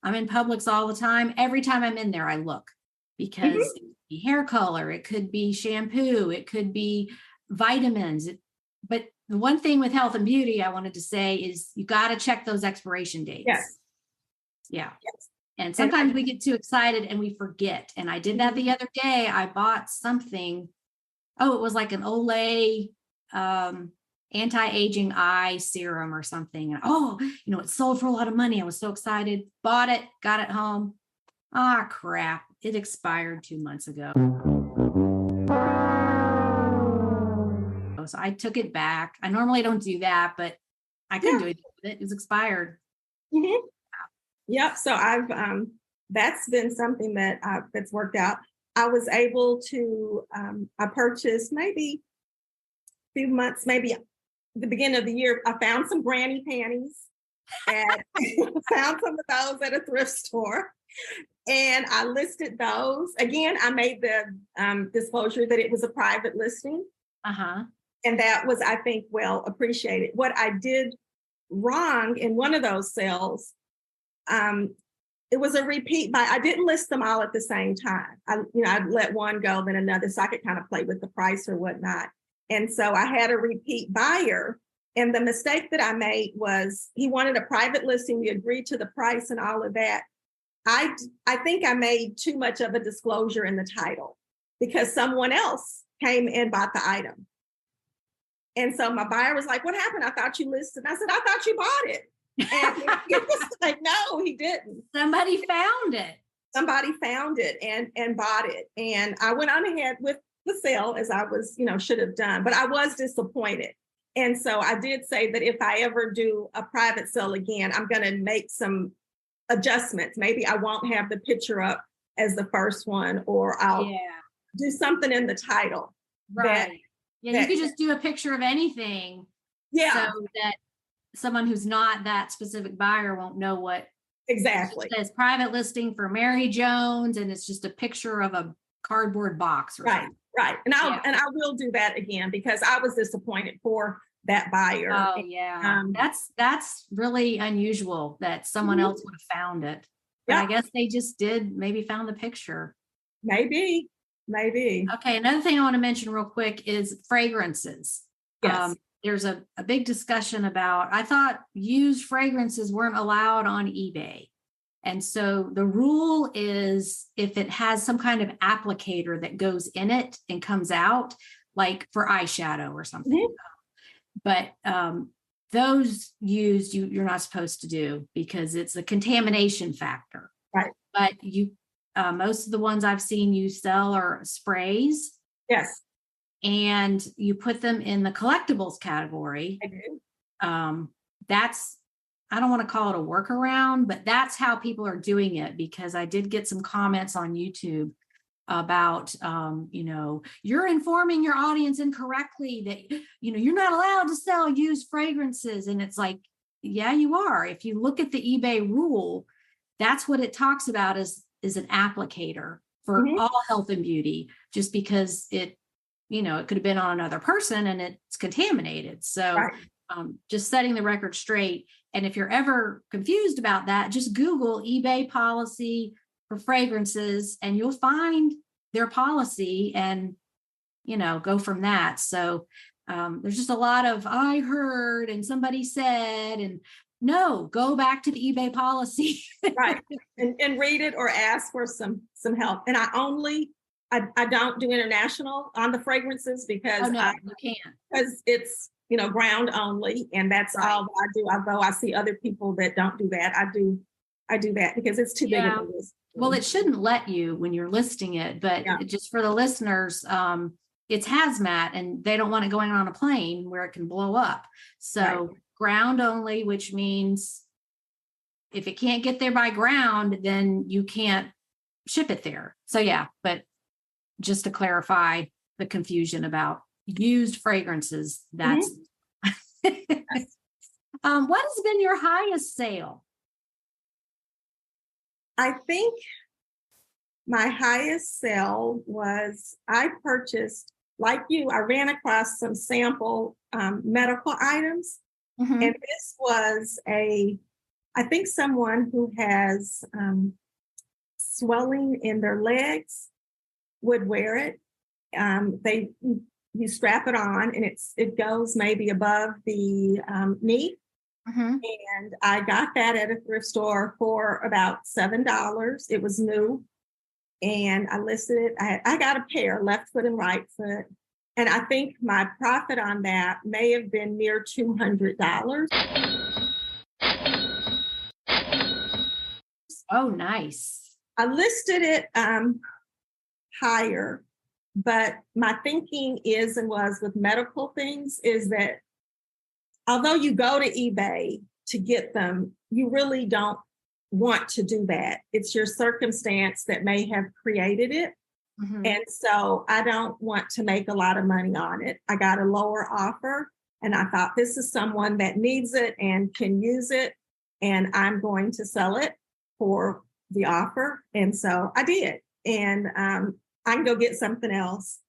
I'm in Publix all the time. Every time I'm in there, I look, because it could be hair color, it could be shampoo, it could be vitamins. But the one thing with health and beauty I wanted to say is you got to check those expiration dates. Yes. Yeah. Yes. And sometimes we get too excited and we forget. And I did that the other day. I bought something. Oh, it was like an Olay anti-aging eye serum or something. And it sold for a lot of money. I was so excited, bought it, got it home. Ah, crap. It expired 2 months ago. So I took it back. I normally don't do that, but I couldn't do anything with it. It was expired. Yep. So I've that's been something that's worked out. I was able to I purchased maybe a few months, maybe the beginning of the year. I found some granny panties and found some of those at a thrift store, and I listed those. Again, I made the disclosure that it was a private listing. And that was, I think, well appreciated. What I did wrong in one of those sales, it was a repeat buy. I didn't list them all at the same time. I'd let one go, then another, so I could kind of play with the price or whatnot. And so I had a repeat buyer. And the mistake that I made was he wanted a private listing. We agreed to the price and all of that. I think I made too much of a disclosure in the title because someone else came and bought the item. And so my buyer was like, "What happened? I thought you listed." I said, "I thought you bought it." And he was like, "No, he didn't. Somebody found it. Somebody found it and bought it." And I went on ahead with the sale as I was, should have done, but I was disappointed. And so I did say that if I ever do a private sale again, I'm going to make some adjustments. Maybe I won't have the picture up as the first one, or I'll do something in the title. Right. You could just do a picture of anything. Yeah. So that someone who's not that specific buyer won't know what. Exactly. It says private listing for Mary Jones, and it's just a picture of a cardboard box. Right. And I will do that again because I was disappointed for that buyer. Oh yeah. That's really unusual that someone else would have found it. But I guess they just maybe found the picture. Maybe. Okay. Another thing I want to mention real quick is fragrances. Yes. There's a big discussion about, I thought used fragrances weren't allowed on eBay. And so the rule is if it has some kind of applicator that goes in it and comes out, like for eyeshadow or something. But those used, you're not supposed to do because it's a contamination factor. Right. But most of the ones I've seen you sell are sprays. Yes. And you put them in the collectibles category. I do. I don't want to call it a workaround, but that's how people are doing it, because I did get some comments on YouTube about, you're informing your audience incorrectly that, you're not allowed to sell used fragrances. And it's like, yeah, you are. If you look at the eBay rule, that's what it talks about is an applicator for all health and beauty, just because it could have been on another person and it's contaminated. So just setting the record straight. And if you're ever confused about that, just Google eBay policy for fragrances and you'll find their policy and, go from that. So there's just a lot of I heard and somebody said, and no, go back to the eBay policy. Right. And read it or ask for some help. And I don't do international on the fragrances because you can't. Because it's ground only, and that's all I do. Although I see other people that don't do that, I do that because it's too big of a list. Well, it shouldn't let you when you're listing it, but just for the listeners, it's hazmat, and they don't want it going on a plane where it can blow up. So ground only, which means if it can't get there by ground, then you can't ship it there. So yeah, but just to clarify the confusion about used fragrances, that's what has been your highest sale? I think my highest sale was I purchased, like you, I ran across some sample medical items. Mhm. And this was I think someone who has swelling in their legs would wear it. You strap it on and it goes maybe above the knee. Mhm. And I got that at a thrift store for about $7. It was new. And I listed it. I got a pair, left foot and right foot. And I think my profit on that may have been near $200. Oh, nice. I listed it higher, but my thinking is and was with medical things is that although you go to eBay to get them, you really don't want to do that. It's your circumstance that may have created it. Mhm. And so I don't want to make a lot of money on it. I got a lower offer and I thought this is someone that needs it and can use it. And I'm going to sell it for the offer. And so I did. And I can go get something else,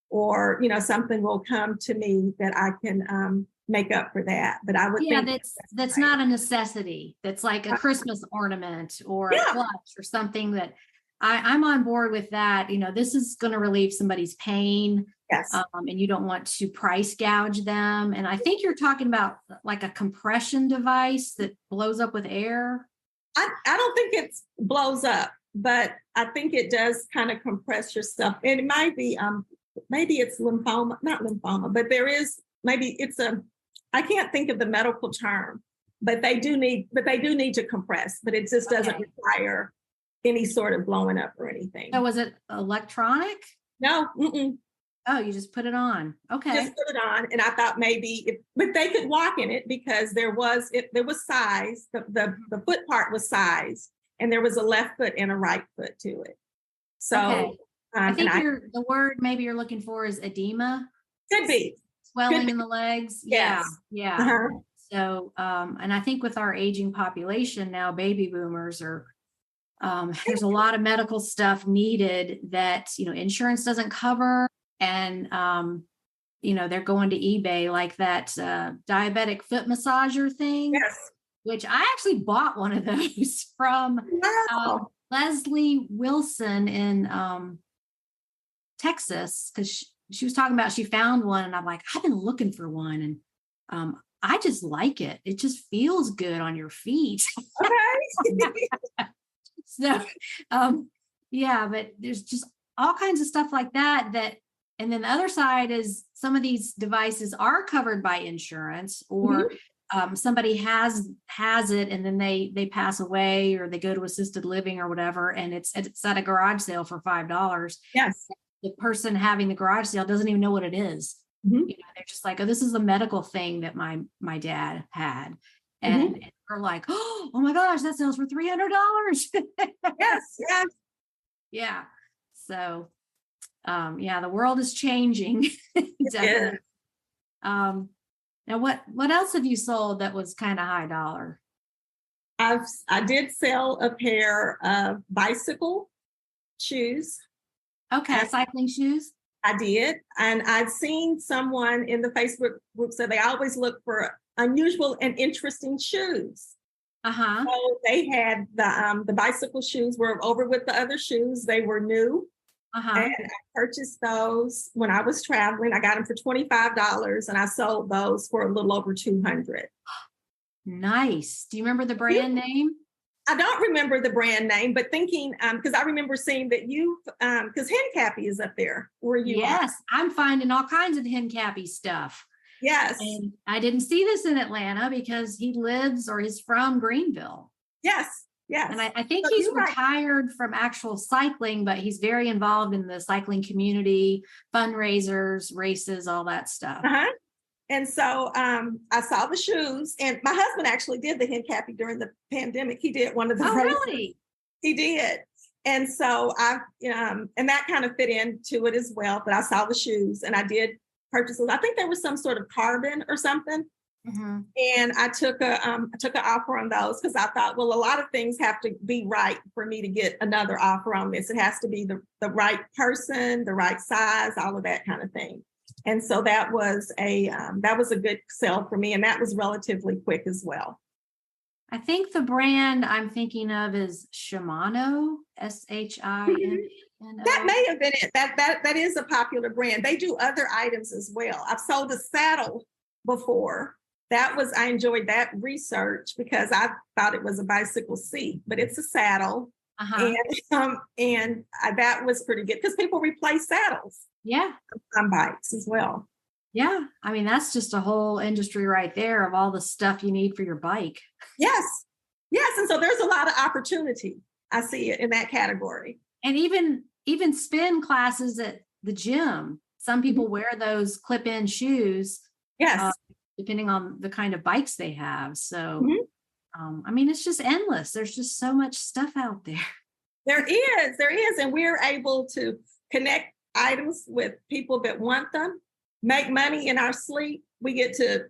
or, something will come to me that I can make up for that. But I would think that's not a necessity. That's like a Christmas ornament or a clutch or something that I'm on board with that. This is going to relieve somebody's pain. Yes. And you don't want to price gouge them. And I think you're talking about like a compression device that blows up with air. I don't think it blows up, but I think it does kind of compress your stuff. And it might be, maybe it's lymphoma, not lymphoma, but I can't think of the medical term, but they do need to compress, but it just doesn't require any sort of blowing up or anything. So was it electronic? No. Mm-mm. Oh, you just put it on. Okay. Just put it on. And I thought but they could walk in it because there was size, the foot part was sized, and there was a left foot and a right foot to it. So I think the word maybe you're looking for is edema. Could be. Swelling in the legs. Yes. Yeah. Uh-huh. So, and I think with our aging population now, baby boomers there's a lot of medical stuff needed that, insurance doesn't cover. And, they're going to eBay like that diabetic foot massager thing. Yes. Which I actually bought one of those from Leslie Wilson in Texas, because she was talking about she found one, and I'm like, I've been looking for one, and I just like it. It just feels good on your feet. Okay. So, but there's just all kinds of stuff like that. And then the other side is some of these devices are covered by insurance, or somebody has it and then they pass away or they go to assisted living or whatever, and it's at a garage sale for $5. Yes. The person having the garage sale doesn't even know what it is. Mm-hmm. They're just like, oh, this is a medical thing that my dad had. And we're like, oh my gosh, that sells for $300. Yes. Yeah. So, the world is changing. Definitely. Now, what else have you sold that was kind of high dollar? I did sell a pair of bicycle shoes. Okay, cycling shoes. I did, and I've seen someone in the Facebook group say they always look for unusual and interesting shoes. Uh-huh. So they had the bicycle shoes were over with the other shoes. They were new. Uh-huh. And I purchased those when I was traveling. I got them for $25 and I sold those for a little over $200. Nice. Do you remember the brand name? I don't remember the brand name, but thinking, because I remember seeing that because Hencappy is up there where you are. Yes, I'm finding all kinds of Hencappy stuff. Yes. And I didn't see this in Atlanta because he lives or is from Greenville. Yes. Yes. And I think he's retired from actual cycling, but he's very involved in the cycling community, fundraisers, races, all that stuff. Uh-huh. And so I sasaw the shoes, and my husband actually did the hen cappy during the pandemic. He did one of the Oh, races. really? He did. And so and that kind of fit into it as well. But I saw the shoes and I did purchase those. I think there was some sort of carbon or something. Mm-hmm. And I took an offer on those because I thought, well, a lot of things have to be right for me to get another offer on this. It has to be the right person, the right size, all of that kind of thing. And so that was a good sell for me, and that was relatively quick as well. I think the brand I'm thinking of is Shimano, Shimano. That may have been it. That is a popular brand. They do other items as well. I've sold a saddle before. I enjoyed that research because I thought it was a bicycle seat, but it's a saddle. Uh-huh. And that was pretty good because people replace saddles. Yeah. On bikes as well. Yeah. I mean, that's just a whole industry right there of all the stuff you need for your bike. Yes. Yes. And so there's a lot of opportunity. I see it in that category. And even spin classes at the gym. Some people wear those clip-in shoes. Yes. Depending on the kind of bikes they have. So, I mean, it's just endless. There's just so much stuff out there. There is. And we're able to connect items with people that want them, make money in our sleep. We get to,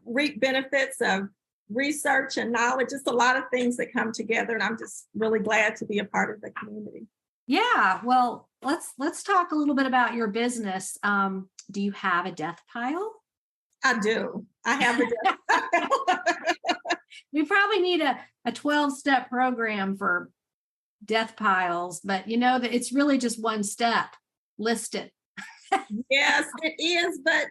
reap benefits of research and knowledge. Just a lot of things that come together. And I'm just really glad to be a part of the community. Yeah. Well, let's talk a little bit about your business. Do you have a death pile? I do. I have a death pile. We probably need a 12-step program for death piles, but that it's really just one step. List it. Yes, it is. But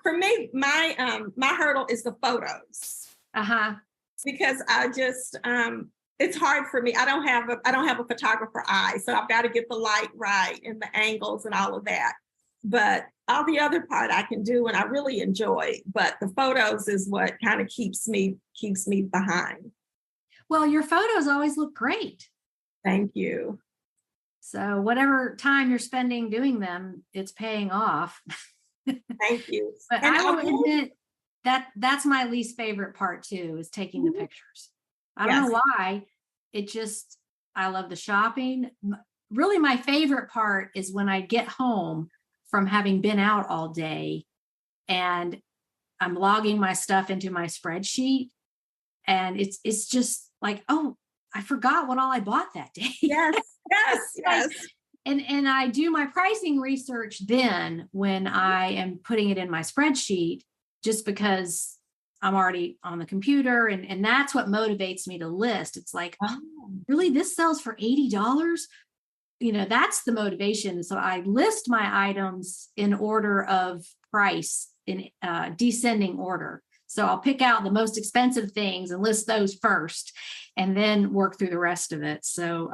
for me, my hurdle is the photos. Uh-huh. Because I just it's hard for me. I don't have a photographer eye, so I've got to get the light right and the angles and all of that. But all the other part I can do and I really enjoy. But the photos is what kind of keeps me behind. Well, your photos always look great. Thank you. So whatever time you're spending doing them, it's paying off. Thank you. But and I will admit that's my least favorite part too, is taking the pictures. I don't know why. I love the shopping. Really, my favorite part is when I get home from having been out all day and I'm logging my stuff into my spreadsheet. And it's just like, oh, I forgot what all I bought that day. Yes. And I do my pricing research then when I am putting it in my spreadsheet, just because I'm already on the computer and that's what motivates me to list. It's like, oh, really, this sells for $80? That's the motivation. So I list my items in order of price in descending order. So I'll pick out the most expensive things and list those first and then work through the rest of it. So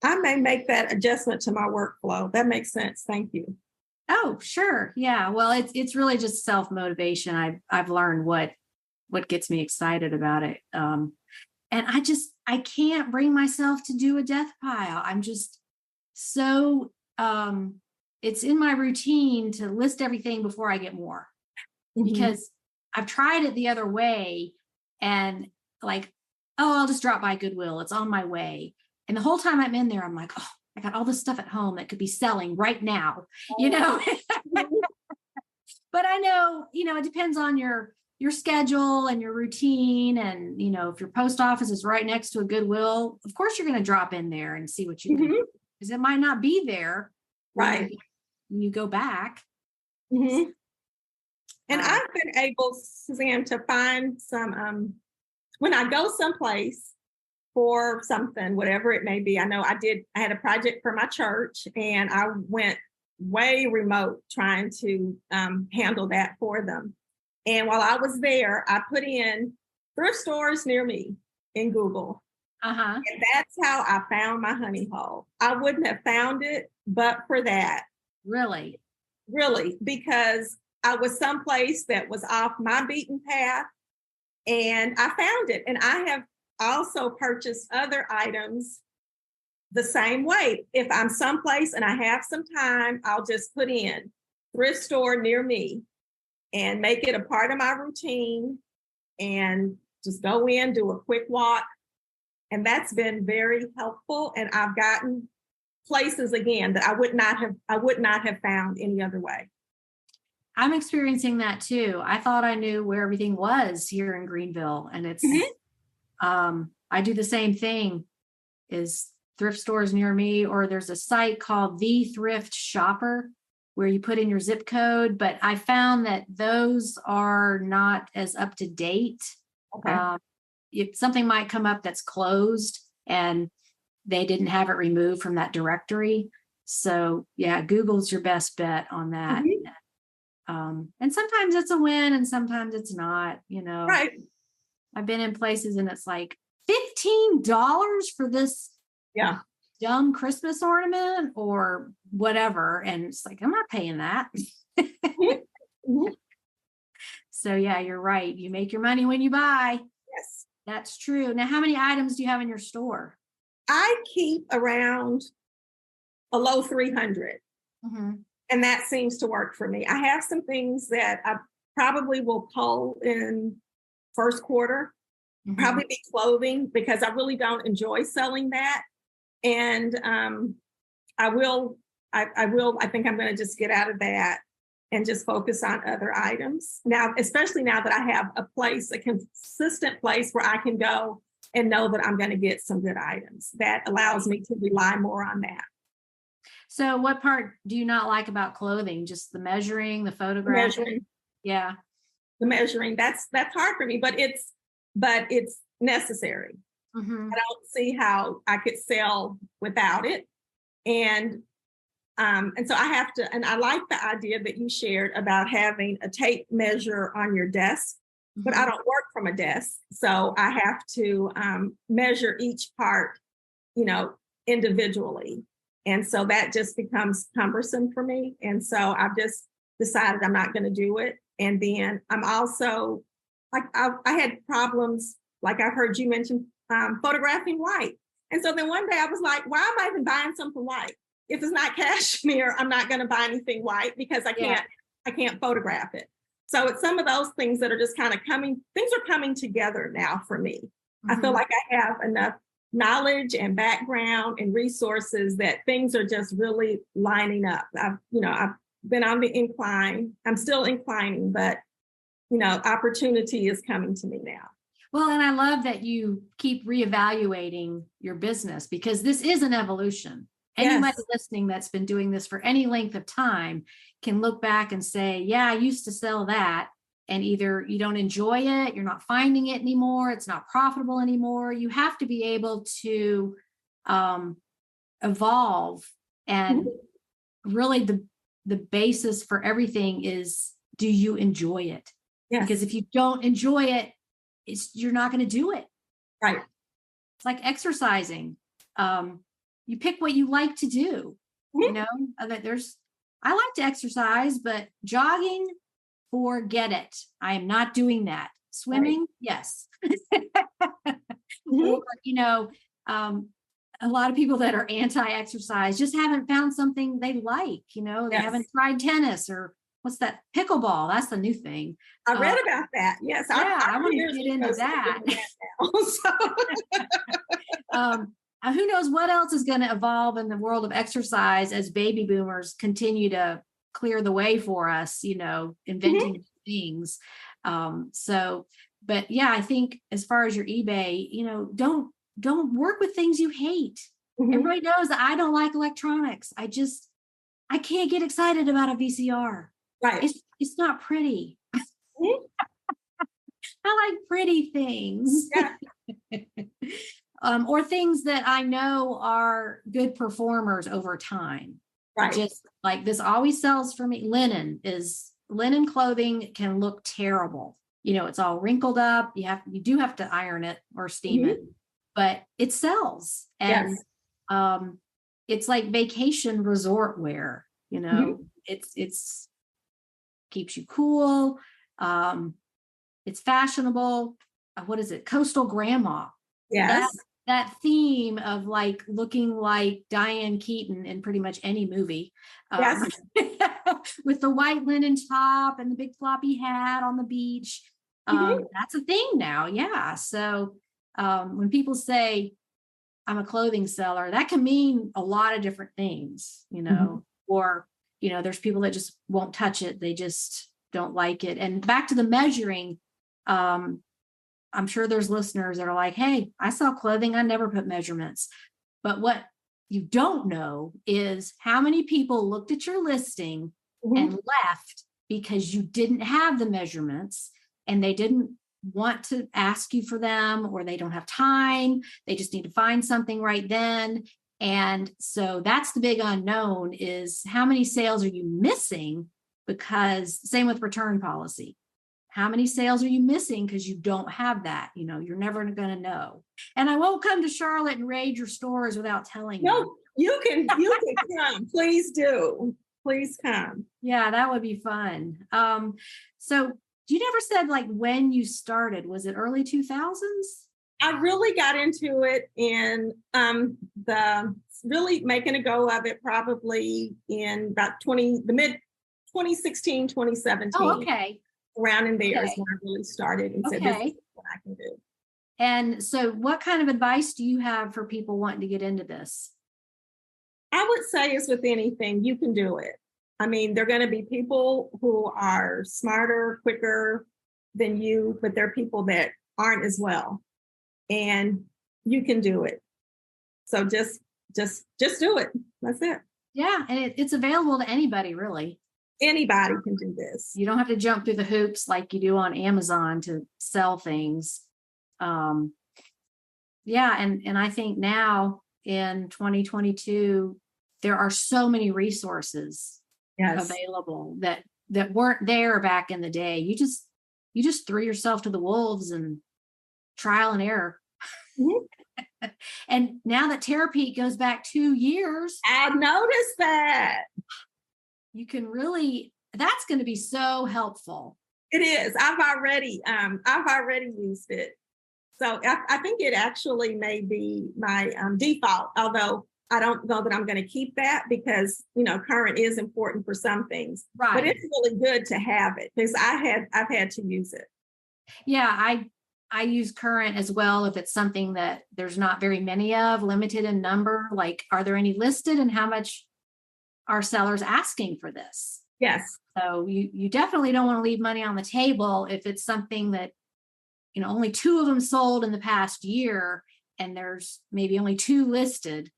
I may make that adjustment to my workflow. That makes sense. Thank you. Oh, sure. Yeah. Well, it's really just self-motivation. I've learned what gets me excited about it. And I can't bring myself to do a death pile. I'm just so, it's in my routine to list everything before I get more, because I've tried it the other way and like, oh, I'll just drop by Goodwill. It's on my way. And the whole time I'm in there, I'm like, oh, I got all this stuff at home that could be selling right now, But I know, it depends on your schedule and your routine. And, if your post office is right next to a Goodwill, of course, you're going to drop in there and see what you can do, because it might not be there. Right. When you go back. And I've been able, Suzanne, to find some, when I go someplace for something, whatever it may be. I know I had a project for my church and I went way remote trying to handle that for them. And while I was there, I put in thrift stores near me in Google. And that's how I found my honey hole. I wouldn't have found it but for that. Really? Really, because I was someplace that was off my beaten path and I found it. And I have also purchased other items the same way. If I'm someplace and I have some time, I'll just put in thrift store near me and make it a part of my routine and just go in, do a quick walk. And that's been very helpful. And I've gotten places again that I would not have found any other way. I'm experiencing that too. I thought I knew where everything was here in Greenville, and it's I do the same thing. Is thrift stores near me, or there's a site called The Thrift Shopper where you put in your zip code, but I found that those are not as up to date. Okay. If something might come up that's closed and they didn't have it removed from that directory. So yeah, Google's your best bet on that. And sometimes it's a win and sometimes it's not, Right. I've been in places and it's like $15 for this dumb Christmas ornament or whatever. And it's like, I'm not paying that. So yeah, you're right. You make your money when you buy. Yes. That's true. Now, how many items do you have in your store? I keep around a low 300. And that seems to work for me. I have some things that I probably will pull in first quarter, probably be clothing, because I really don't enjoy selling that. And I think I'm going to just get out of that and just focus on other items. Now, especially now that I have a consistent place where I can go and know that I'm going to get some good items. That allows me to rely more on that. So what part do you not like about clothing? Just the measuring, the photograph? Yeah. The measuring, that's hard for me, but it's necessary. I don't see how I could sell without it. And so I have to, and I like the idea that you shared about having a tape measure on your desk, but I don't work from a desk. So I have to measure each part, individually. And so that just becomes cumbersome for me. And so I've just decided I'm not going to do it. And then I'm also, like, I had problems, like I've heard you mention, photographing white. And so then one day I was like, why am I even buying something white? If it's not cashmere, I'm not going to buy anything white because I can't photograph it. So it's some of those things that are just kind of things are coming together now for me. I feel like I have enough knowledge and background and resources that things are just really lining up. I've been on the incline. I'm still inclining, but opportunity is coming to me now. Well, and I love that you keep reevaluating your business, because this is an evolution. Anybody listening that's been doing this for any length of time can look back and say, yeah, I used to sell that. And either you don't enjoy it, you're not finding it anymore, it's not profitable anymore. You have to be able to evolve. And really the basis for everything is, do you enjoy it? Yes. Because if you don't enjoy it, you're not going to do it. Right. It's like exercising. You pick what you like to do. I like to exercise, but jogging, forget it. I am not doing that. Swimming, yes. Or, a lot of people that are anti-exercise just haven't found something they like. They haven't tried tennis, or what's that? Pickleball. That's the new thing. I read about that. Yes. I want to get into that. Who knows what else is going to evolve in the world of exercise as baby boomers continue to clear the way for us, inventing things. But yeah, I think as far as your eBay, don't work with things you hate. Everybody knows that I don't like electronics. I can't get excited about a VCR. Right. It's not pretty. I like pretty things. Yeah. Or things that I know are good performers over time. Right. Just like this always sells for me. Linen clothing can look terrible. It's all wrinkled up. You do have to iron it or steam it, but it sells. And it's like vacation resort wear, it's keeps you cool. It's fashionable. What is it? Coastal grandma. Yes. That theme of looking like Diane Keaton in pretty much any movie, with the white linen top and the big floppy hat on the beach. That's a thing now. Yeah. So when people say I'm a clothing seller, that can mean a lot of different things, or, there's people that just won't touch it. They just don't like it. And back to the measuring, I'm sure there's listeners that are like, hey, I sell clothing. I never put measurements. But what you don't know is how many people looked at your listing and left because you didn't have the measurements and they didn't want to ask you for them, or they don't have time. They just need to find something right then. And so that's the big unknown, is how many sales are you missing? Because same with return policy. How many sales are you missing because you don't have that? You're never going to know. And I won't come to Charlotte and raid your stores without telling you. No, you can come. Please do. Please come. Yeah, that would be fun. So you never said like when you started. Was it early 2000s? I really got into it in the really making a go of it probably in about the mid 2016, 2017. Oh, okay. Around in there is when I really started and said, this is what I can do. And so what kind of advice do you have for people wanting to get into this? I would say it's with anything, you can do it. I mean, there are going to be people who are smarter, quicker than you, but there are people that aren't as well. And you can do it. So just do it. That's it. Yeah. And it's available to anybody, really. Anybody can do this. You don't have to jump through the hoops like you do on Amazon to sell things. Yeah. And I think now in 2022, there are so many resources available that weren't there back in the day. You just threw yourself to the wolves and trial and error. And now that Terapeat goes back 2 years, I noticed that. You can really, that's going to be so helpful. It is. I've already used it. So I think it actually may be my default, although I don't know that I'm going to keep that because, current is important for some things. Right. But it's really good to have it because I've had to use it. Yeah, I use current as well if it's something that there's not very many of, limited in number. Like, are there any listed and how much are sellers asking for this? Yes. So you definitely don't want to leave money on the table if it's something that, only 2 of them sold in the past year and there's maybe only 2 listed.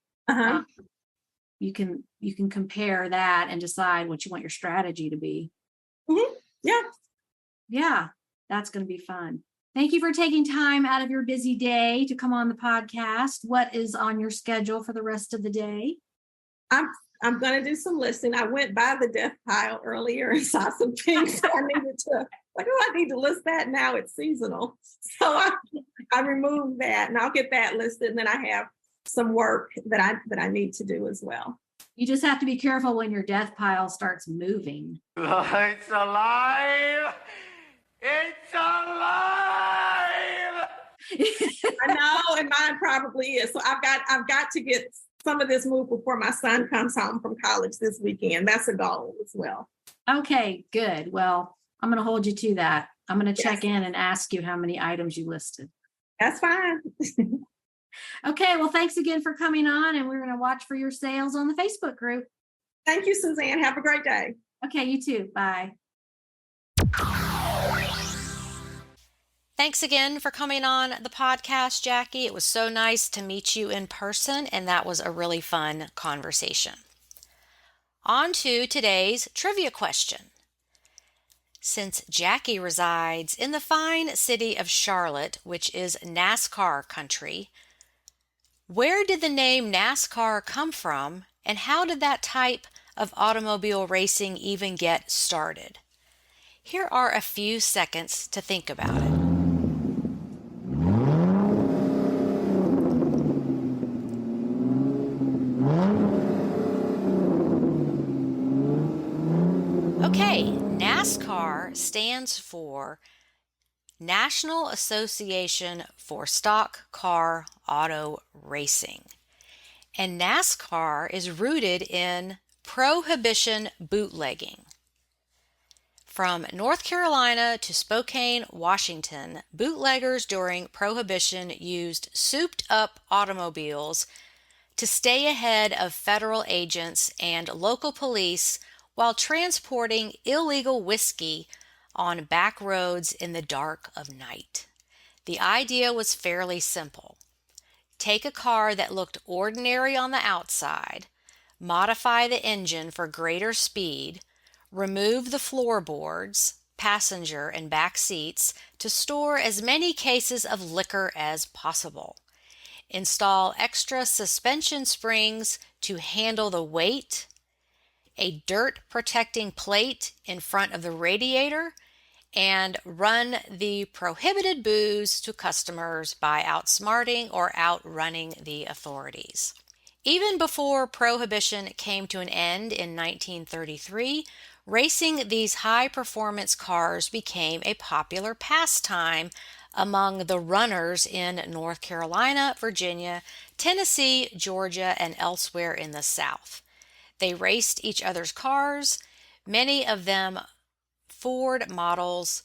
You can compare that and decide what you want your strategy to be. Yeah, that's going to be fun. Thank you for taking time out of your busy day to come on the podcast. What is on your schedule for the rest of the day? I'm going to do some listing. I went by the death pile earlier and saw some things I needed to, I need to list that now. It's seasonal. So I removed that and I'll get that listed. And then I have some work that I need to do as well. You just have to be careful when your death pile starts moving. It's alive! It's alive! I know, and mine probably is. So I've got to get some of this moved before my son comes home from college this weekend. That's a goal as well. Okay, good. Well, I'm going to hold you to that. I'm going to check in and ask you how many items you listed. That's fine. Okay, well, thanks again for coming on, and we're going to watch for your sales on the Facebook group. Thank you, Suzanne. Have a great day. Okay, you too. Bye. Thanks again for coming on the podcast, Jackie. It was so nice to meet you in person, and that was a really fun conversation. On to today's trivia question. Since Jackie resides in the fine city of Charlotte, which is NASCAR country, where did the name NASCAR come from, and how did that type of automobile racing even get started? Here are a few seconds to think about it. Okay, NASCAR stands for National Association for Stock Car Auto Racing. And NASCAR is rooted in prohibition bootlegging. From North Carolina to Spokane, Washington, bootleggers during Prohibition used souped-up automobiles to stay ahead of federal agents and local police while transporting illegal whiskey on back roads in the dark of night. The idea was fairly simple. Take a car that looked ordinary on the outside, modify the engine for greater speed, remove the floorboards, passenger and back seats to store as many cases of liquor as possible. Install extra suspension springs to handle the weight, a dirt protecting plate in front of the radiator, and run the prohibited booze to customers by outsmarting or outrunning the authorities. Even before Prohibition came to an end in 1933, racing these high-performance cars became a popular pastime among the runners in North Carolina, Virginia, Tennessee, Georgia, and elsewhere in the South. They raced each other's cars, many of them Ford models,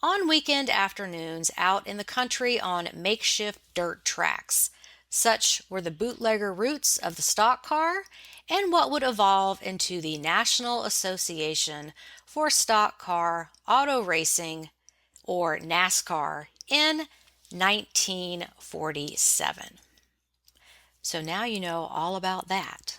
on weekend afternoons out in the country on makeshift dirt tracks. Such were the bootlegger roots of the stock car and what would evolve into the National Association for Stock Car Auto Racing, or NASCAR, in 1947. So now you know all about that.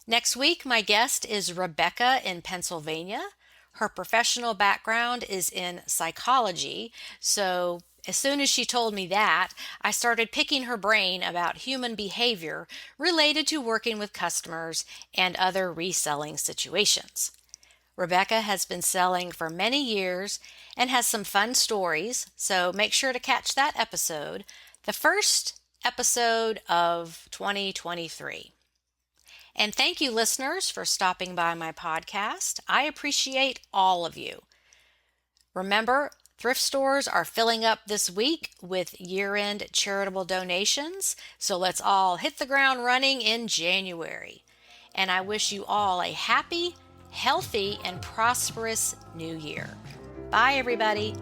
Next week, my guest is Rebecca in Pennsylvania. Her professional background is in psychology, so as soon as she told me that, I started picking her brain about human behavior related to working with customers and other reselling situations. Rebecca has been selling for many years and has some fun stories, so make sure to catch that episode, the first episode of 2023. And thank you, listeners, for stopping by my podcast. I appreciate all of you. Remember, thrift stores are filling up this week with year-end charitable donations, so let's all hit the ground running in January. And I wish you all a happy, healthy, and prosperous new year. Bye, everybody.